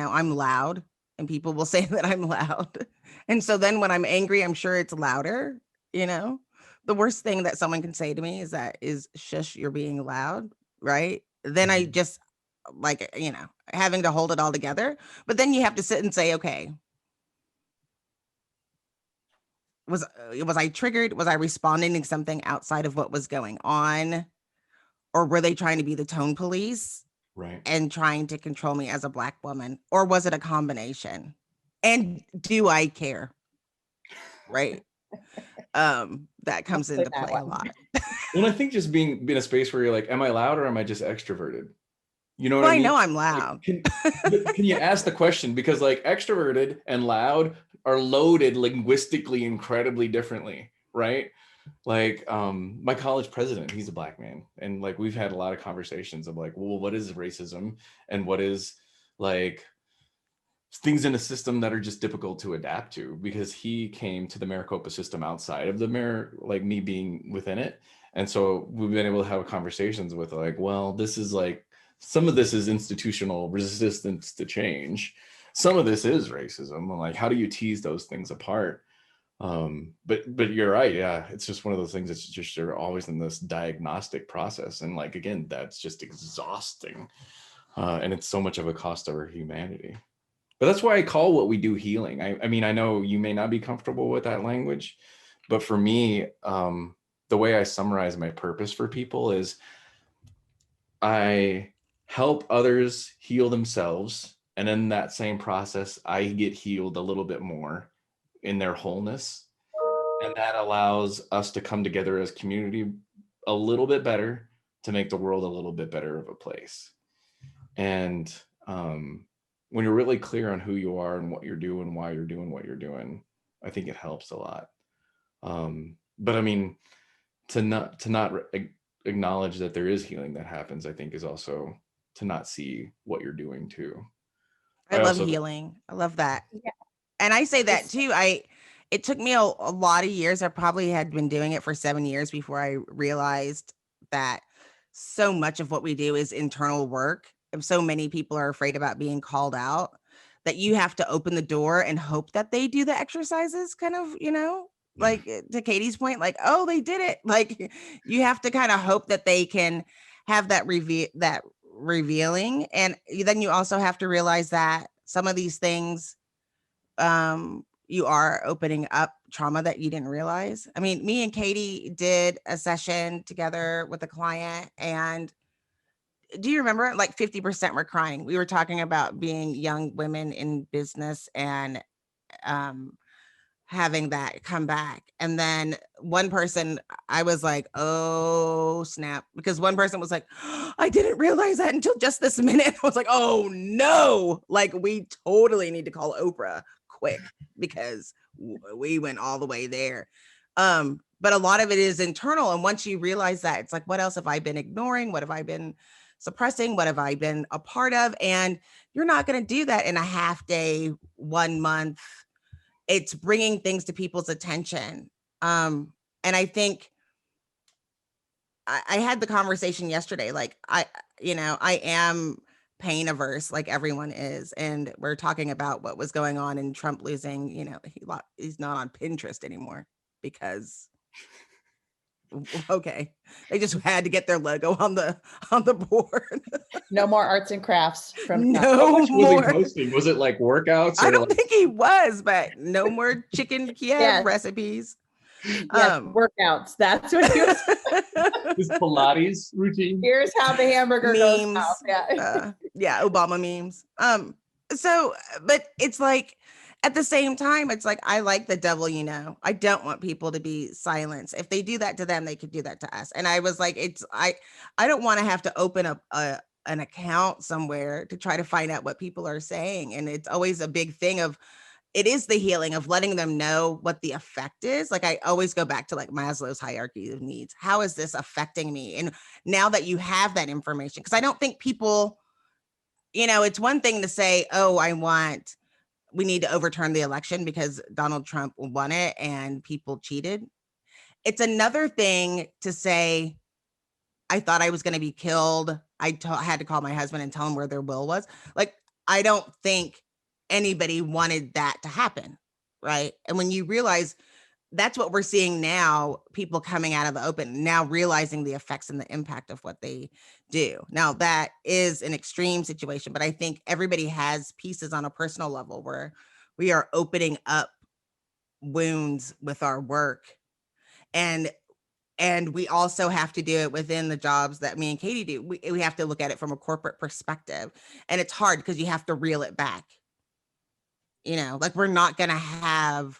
I'm loud and people will say that I'm loud. And so then when I'm angry, I'm sure it's louder, the worst thing that someone can say to me is shush, you're being loud. Right. Then I just like, having to hold it all together. But then you have to sit and say, okay, was I triggered? Was I responding to something outside of what was going on? Or were they trying to be the tone police? Right. And trying to control me as a Black woman? Or was it a combination? And do I care? Right. That comes into play a lot. Well, I think just being in a space where you're like, am I loud or am I just extroverted? You know what I mean? I know I'm loud. Like, can you ask the question? Because like extroverted and loud are loaded linguistically incredibly differently, right? Like my college president, he's a Black man. And like we've had a lot of conversations of like, well, what is racism? And what is like things in a system that are just difficult to adapt to, because he came to the Maricopa system outside of like me being within it. And so we've been able to have conversations with like, well, this is like, some of this is institutional resistance to change. Some of this is racism. Like, how do you tease those things apart? But you're right. Yeah. It's just one of those things that's just, you're always in this diagnostic process. And like, again, that's just exhausting. And it's so much of a cost of our humanity. But that's why I call what we do healing. I mean, I know you may not be comfortable with that language, but for me, the way I summarize my purpose for people is I help others heal themselves. And in that same process, I get healed a little bit more in their wholeness. And that allows us to come together as community a little bit better to make the world a little bit better of a place. And when you're really clear on who you are and what you're doing, why you're doing what you're doing, I think it helps a lot. But I mean, to not acknowledge that there is healing that happens, I think is also to not see what you're doing too. I love healing. I love that. Yeah. And I say that too. It took me a lot of years. I probably had been doing it for 7 years before I realized that so much of what we do is internal work. And so many people are afraid about being called out that you have to open the door and hope that they do the exercises kind of, like to Katie's point, like, oh, they did it. Like you have to kind of hope that they can have that revealing. And then you also have to realize that some of these things, you are opening up trauma that you didn't realize. I mean, me and Katie did a session together with a client, and do you remember, like 50% were crying? We were talking about being young women in business and um having that come back. And then one person, I was like, oh snap, because one person was like, I didn't realize that until just this minute. I was like, oh no, like we totally need to call Oprah quick because we went all the way there. But a lot of it is internal. And once you realize that, it's like, what else have I been ignoring? What have I been suppressing? What have I been a part of? And you're not going to do that in a half day, 1 month. It's bringing things to people's attention. And I think I had the conversation yesterday, like I am pain averse like everyone is. And we're talking about what was going on in Trump losing, he's not on Pinterest anymore because okay, they just had to get their logo on the board. No more arts and crafts from Trump. How No much was he more. posting? Was it like workouts? I Or don't like, think he was, but no more chicken Kiev Yes. recipes. Yes, workouts. That's what he was. his Pilates routine? Here's how the hamburger goes memes. out. Yeah. Obama memes. So, but it's like at the same time, it's like I like the devil, I don't want people to be silenced. If they do that to them, they could do that to us. And I was like, I don't want to have to open up an account somewhere to try to find out what people are saying. And it's always a big thing of, it is the healing of letting them know what the effect is. Like I always go back to like Maslow's hierarchy of needs. How is this affecting me? And now that you have that information, because I don't think people, it's one thing to say, oh, we need to overturn the election because Donald Trump won it and people cheated. It's another thing to say, I thought I was going to be killed. I had to call my husband and tell him where their will was. Like, I don't think anybody wanted that to happen, right? And when you realize that's what we're seeing now, people coming out of the open, now realizing the effects and the impact of what they do. Now, that is an extreme situation, but I think everybody has pieces on a personal level where we are opening up wounds with our work. And we also have to do it within the jobs that me and Katie do. We have to look at it from a corporate perspective. And it's hard because you have to reel it back. Like we're not going to have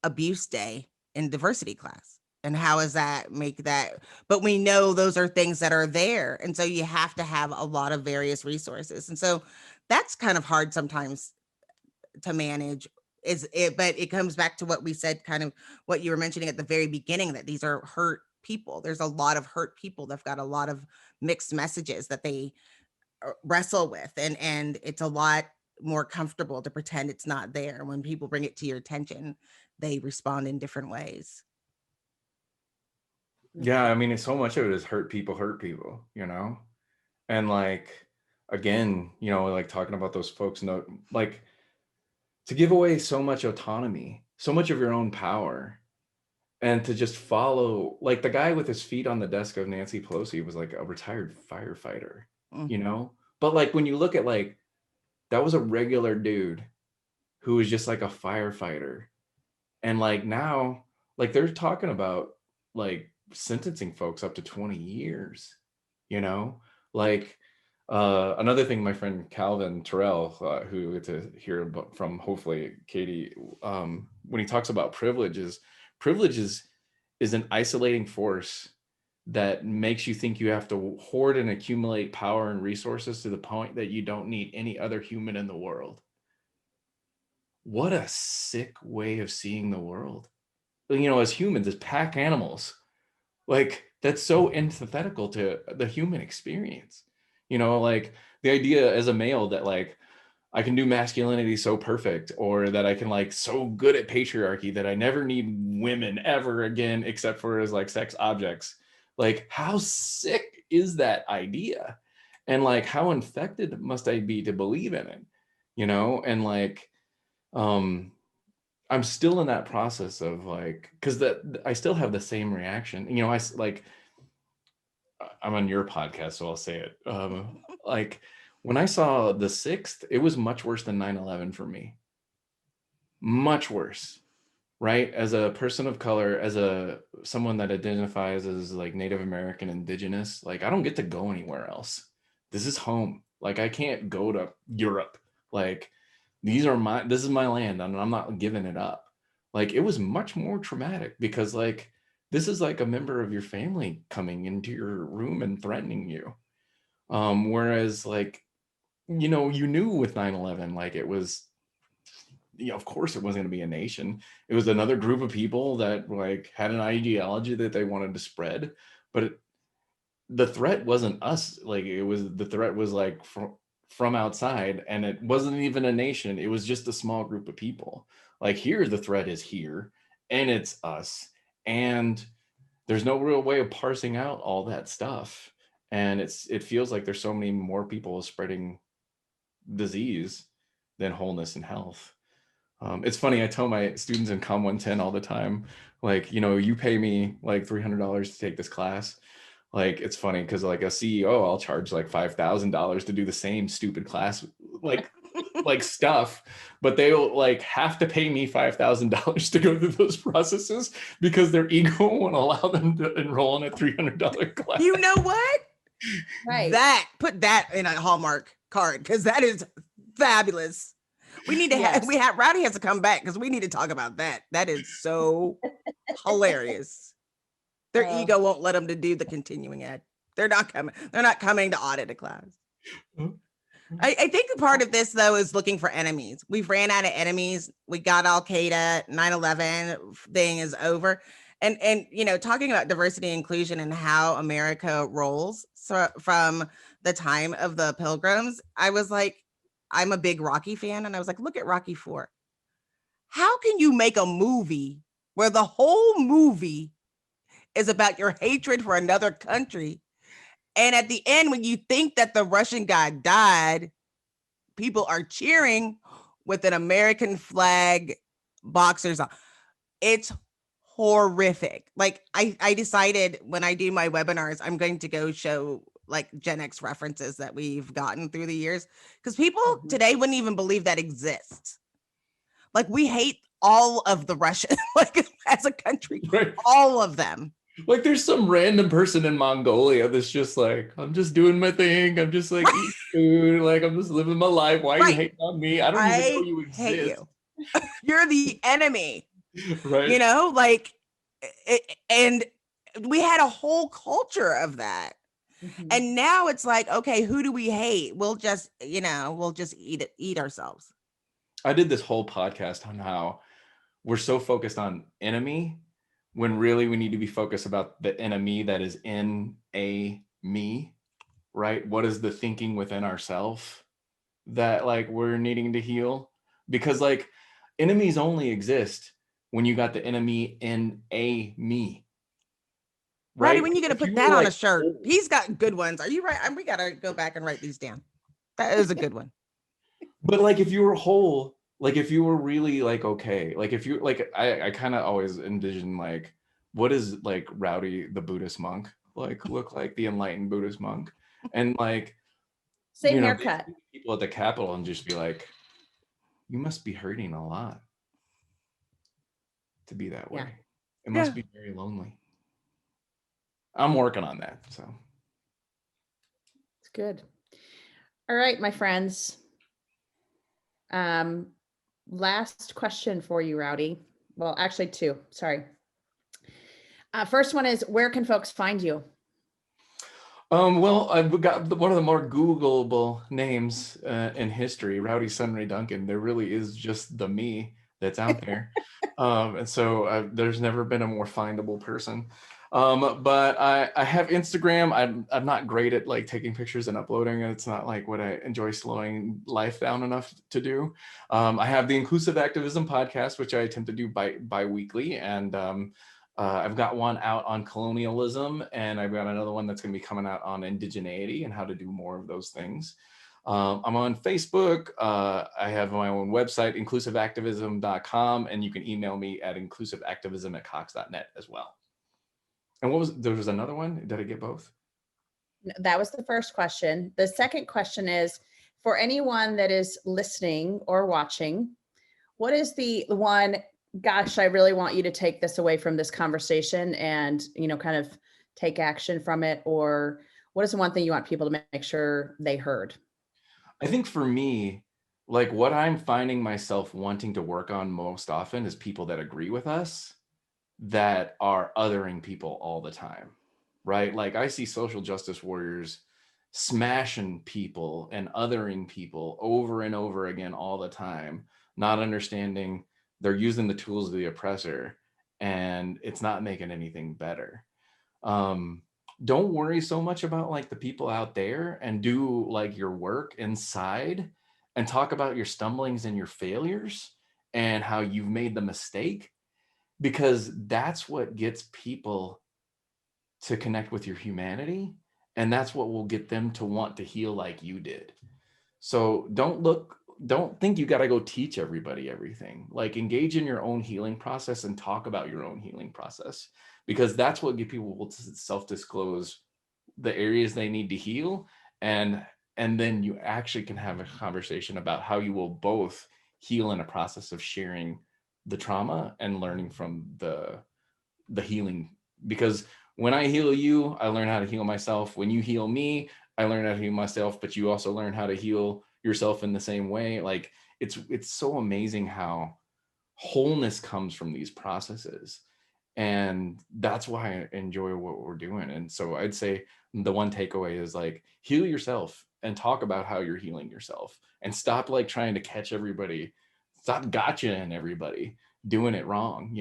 abuse day in diversity class. And how does that make that? But we know those are things that are there. And so you have to have a lot of various resources. And so that's kind of hard sometimes to manage. But it comes back to what we said, kind of what you were mentioning at the very beginning, that these are hurt people. There's a lot of hurt people that've got a lot of mixed messages that they wrestle with. And it's a lot more comfortable to pretend it's not there. When people bring it to your attention, they respond in different ways. Yeah, I mean, so much of it is hurt people, and like, again, like talking about those folks, like to give away so much autonomy, so much of your own power, and to just follow, like the guy with his feet on the desk of Nancy Pelosi was like a retired firefighter, but like when you look at like, that was a regular dude who was just like a firefighter. And like now, like they're talking about like sentencing folks up to 20 years, like another thing, my friend Calvin Terrell, who we get to hear about from hopefully Katie, when he talks about privilege is an isolating force that makes you think you have to hoard and accumulate power and resources to the point that you don't need any other human in the world. What a sick way of seeing the world. As humans, as pack animals, like that's so antithetical to the human experience. Like the idea as a male that like I can do masculinity so perfect, or that I can like so good at patriarchy that I never need women ever again, except for as like sex objects. Like how sick is that idea? And like how infected must I be to believe in it? And like, I'm still in that process of like, because that I still have the same reaction. You know, I'm on your podcast, so I'll say it. Like when I saw the 6th, it was much worse than 9/11 for me. Much worse, right? As a person of color, as someone that identifies as like Native American, Indigenous, like I don't get to go anywhere else. This is home. Like I can't go to Europe. Like this is my land, and I'm not giving it up. Like it was much more traumatic because like this is like a member of your family coming into your room and threatening you. Whereas like, you know, you knew with 9/11, like it was, you know, of course it wasn't going to be a nation. It was another group of people that like had an ideology that they wanted to spread, but the threat wasn't us. Like the threat was like from outside, and it wasn't even a nation. It was just a small group of people. Like here, the threat is here, and it's us, and there's no real way of parsing out all that stuff. And it feels like there's so many more people spreading disease than wholeness and health. It's funny, I tell my students in Com 110 all the time, like, you know, you pay me like $300 to take this class. Like, it's funny because like a CEO, I'll charge like $5,000 to do the same stupid class, like like stuff, but they'll like have to pay me $5,000 to go through those processes because their ego won't allow them to enroll in a $300 class. You know what? Right. Put that in a Hallmark card because that is fabulous. We need to Yes. Rowdy has to come back because we need to talk about that. That is so hilarious. Their ego won't let them to do the continuing ed. They're not coming. They're not coming to audit a class. I think the part of this though is looking for enemies. We've ran out of enemies. We got Al Qaeda. 9/11 thing is over. And you know, talking about diversity and inclusion and how America rolls. So from the time of the Pilgrims, I was like, I'm a big Rocky fan, and I was like, look at Rocky 4. How can you make a movie where the whole movie is about your hatred for another country? And at the end, when you think that the Russian guy died, people are cheering with an American flag boxers on. It's horrific. Like I decided when I do my webinars, I'm going to go show like Gen X references that we've gotten through the years, because people today wouldn't even believe that exists. Like we hate all of the Russians, like as a country, Right. all of them. Like there's some random person in Mongolia that's just like, I'm just doing my thing. I'm just like eating food. Like I'm just living my life. Why are you hating on me? I don't even know you exist. Hate you. You're the enemy. Right. You know, like, and we had a whole culture of that. And now it's like, okay, who do we hate? We'll just, you know, we'll just eat ourselves. I did this whole podcast on how we're so focused on enemy when really we need to be focused about the enemy that is in a me, right? What is the thinking within ourselves that like we're needing to heal? Because like enemies only exist when you got the enemy in a me. Right? Right? When you gonna put that on a shirt? He's got good ones. Are you right? We gotta go back and write these down. That is a good one. But like if you were whole, like if you were really like okay, like if you like I kind of always envision like what is like Rowdy the Buddhist monk like look like, the enlightened Buddhist monk, and like same haircut. People at the Capitol and just be like, you must be hurting a lot to be that way. Yeah. It must be very lonely. I'm working on that. So it's good. All right, my friends. Last question for you, Rowdy. Well, actually two, sorry. First one is, where can folks find you? Well, I've got one of the more Googleable names in history, Rowdy Duncan. There really is just the me that's out there. And so there's never been a more findable person. But I have Instagram. I'm not great at like taking pictures and uploading. It's not like what I enjoy slowing life down enough to do. I have the Inclusive Activism podcast, which I attempt to do bi-weekly. And I've got one out on colonialism, and I've got another one that's going to be coming out on indigeneity and how to do more of those things. I'm on Facebook. I have my own website, inclusiveactivism.com, and you can email me at inclusiveactivism@cox.net as well. And there was another one? Did I get both? That was the first question. The second question is, for anyone that is listening or watching, what is the one, gosh, I really want you to take this away from this conversation and, kind of take action from it? Or what is the one thing you want people to make sure they heard? I think for me, like what I'm finding myself wanting to work on most often is people that agree with us that are othering people all the time, right? Like I see social justice warriors smashing people and othering people over and over again all the time, not understanding they're using the tools of the oppressor and it's not making anything better. Don't worry so much about like the people out there and do like your work inside and talk about your stumblings and your failures and how you've made the mistake, because that's what gets people to connect with your humanity, and that's what will get them to want to heal like you did. So don't think you got to go teach everybody everything. Like engage in your own healing process and talk about your own healing process, because that's what get people to self-disclose the areas they need to heal, and then you actually can have a conversation about how you will both heal in a process of sharing the trauma and learning from the healing. Because when I heal you, I learn how to heal myself. When you heal me, I learn how to heal myself, but you also learn how to heal yourself in the same way. Like it's so amazing how wholeness comes from these processes. And that's why I enjoy what we're doing. And so I'd say the one takeaway is like heal yourself and talk about how you're healing yourself, and stop like trying to catch everybody, stop gotchaing everybody doing it wrong,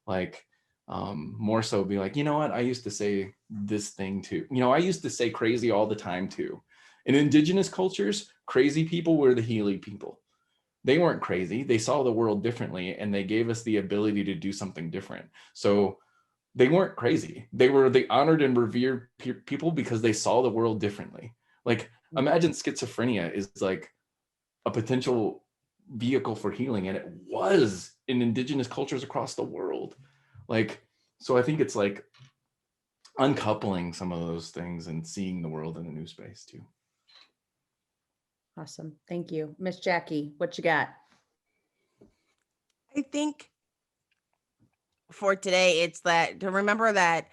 like more so be like, you know what, I used to say this thing too. I used to say crazy all the time too. In indigenous cultures, crazy people were the healing people. They weren't crazy. They saw the world differently, and they gave us the ability to do something different. So they weren't crazy. They honored and revered people because they saw the world differently. Like imagine schizophrenia is like a potential vehicle for healing, and it was in indigenous cultures across the world. Like, so I think it's like uncoupling some of those things and seeing the world in a new space too. Awesome. Thank you. Miss Jackye, what you got? I think for today, it's that to remember that,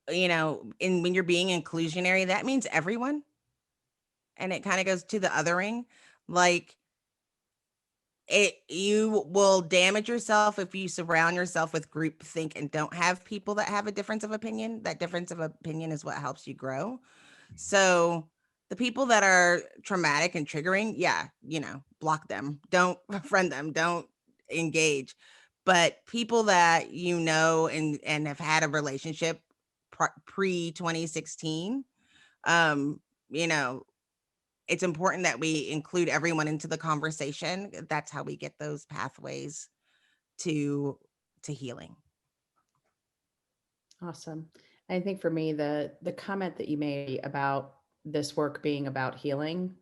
when you're being inclusionary, that means everyone. And it kind of goes to the othering. Like you will damage yourself if you surround yourself with groupthink and don't have people that have a difference of opinion. That difference of opinion is what helps you grow. So the people that are traumatic and triggering, block them, don't friend them, don't engage. But people that and have had a relationship pre 2016, it's important that we include everyone into the conversation. That's how we get those pathways to healing. Awesome. I think for me, the comment that you made about this work being about healing,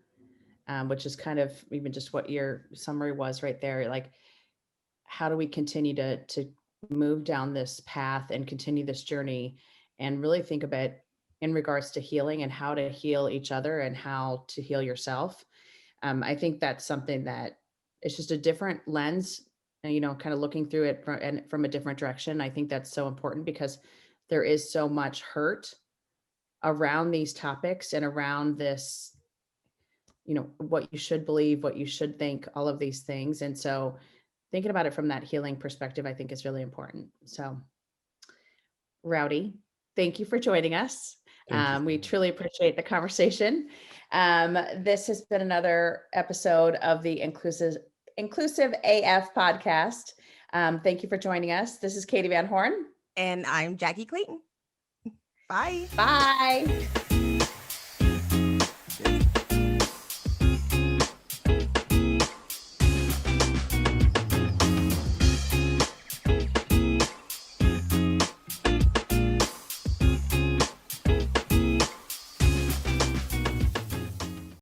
which is kind of even just what your summary was right there. Like, how do we continue to move down this path and continue this journey, and really think about in regards to healing and how to heal each other and how to heal yourself. I think that's something that it's just a different lens, kind of looking through it from a different direction. I think that's so important because there is so much hurt around these topics and around this, what you should believe, what you should think, all of these things. And so thinking about it from that healing perspective, I think is really important. So Rowdy, thank you for joining us. We truly appreciate the conversation. This has been another episode of the Inclusive AF podcast. Thank you for joining us. This is Katee Van Horn. And I'm Jackye Clayton. Bye. Bye.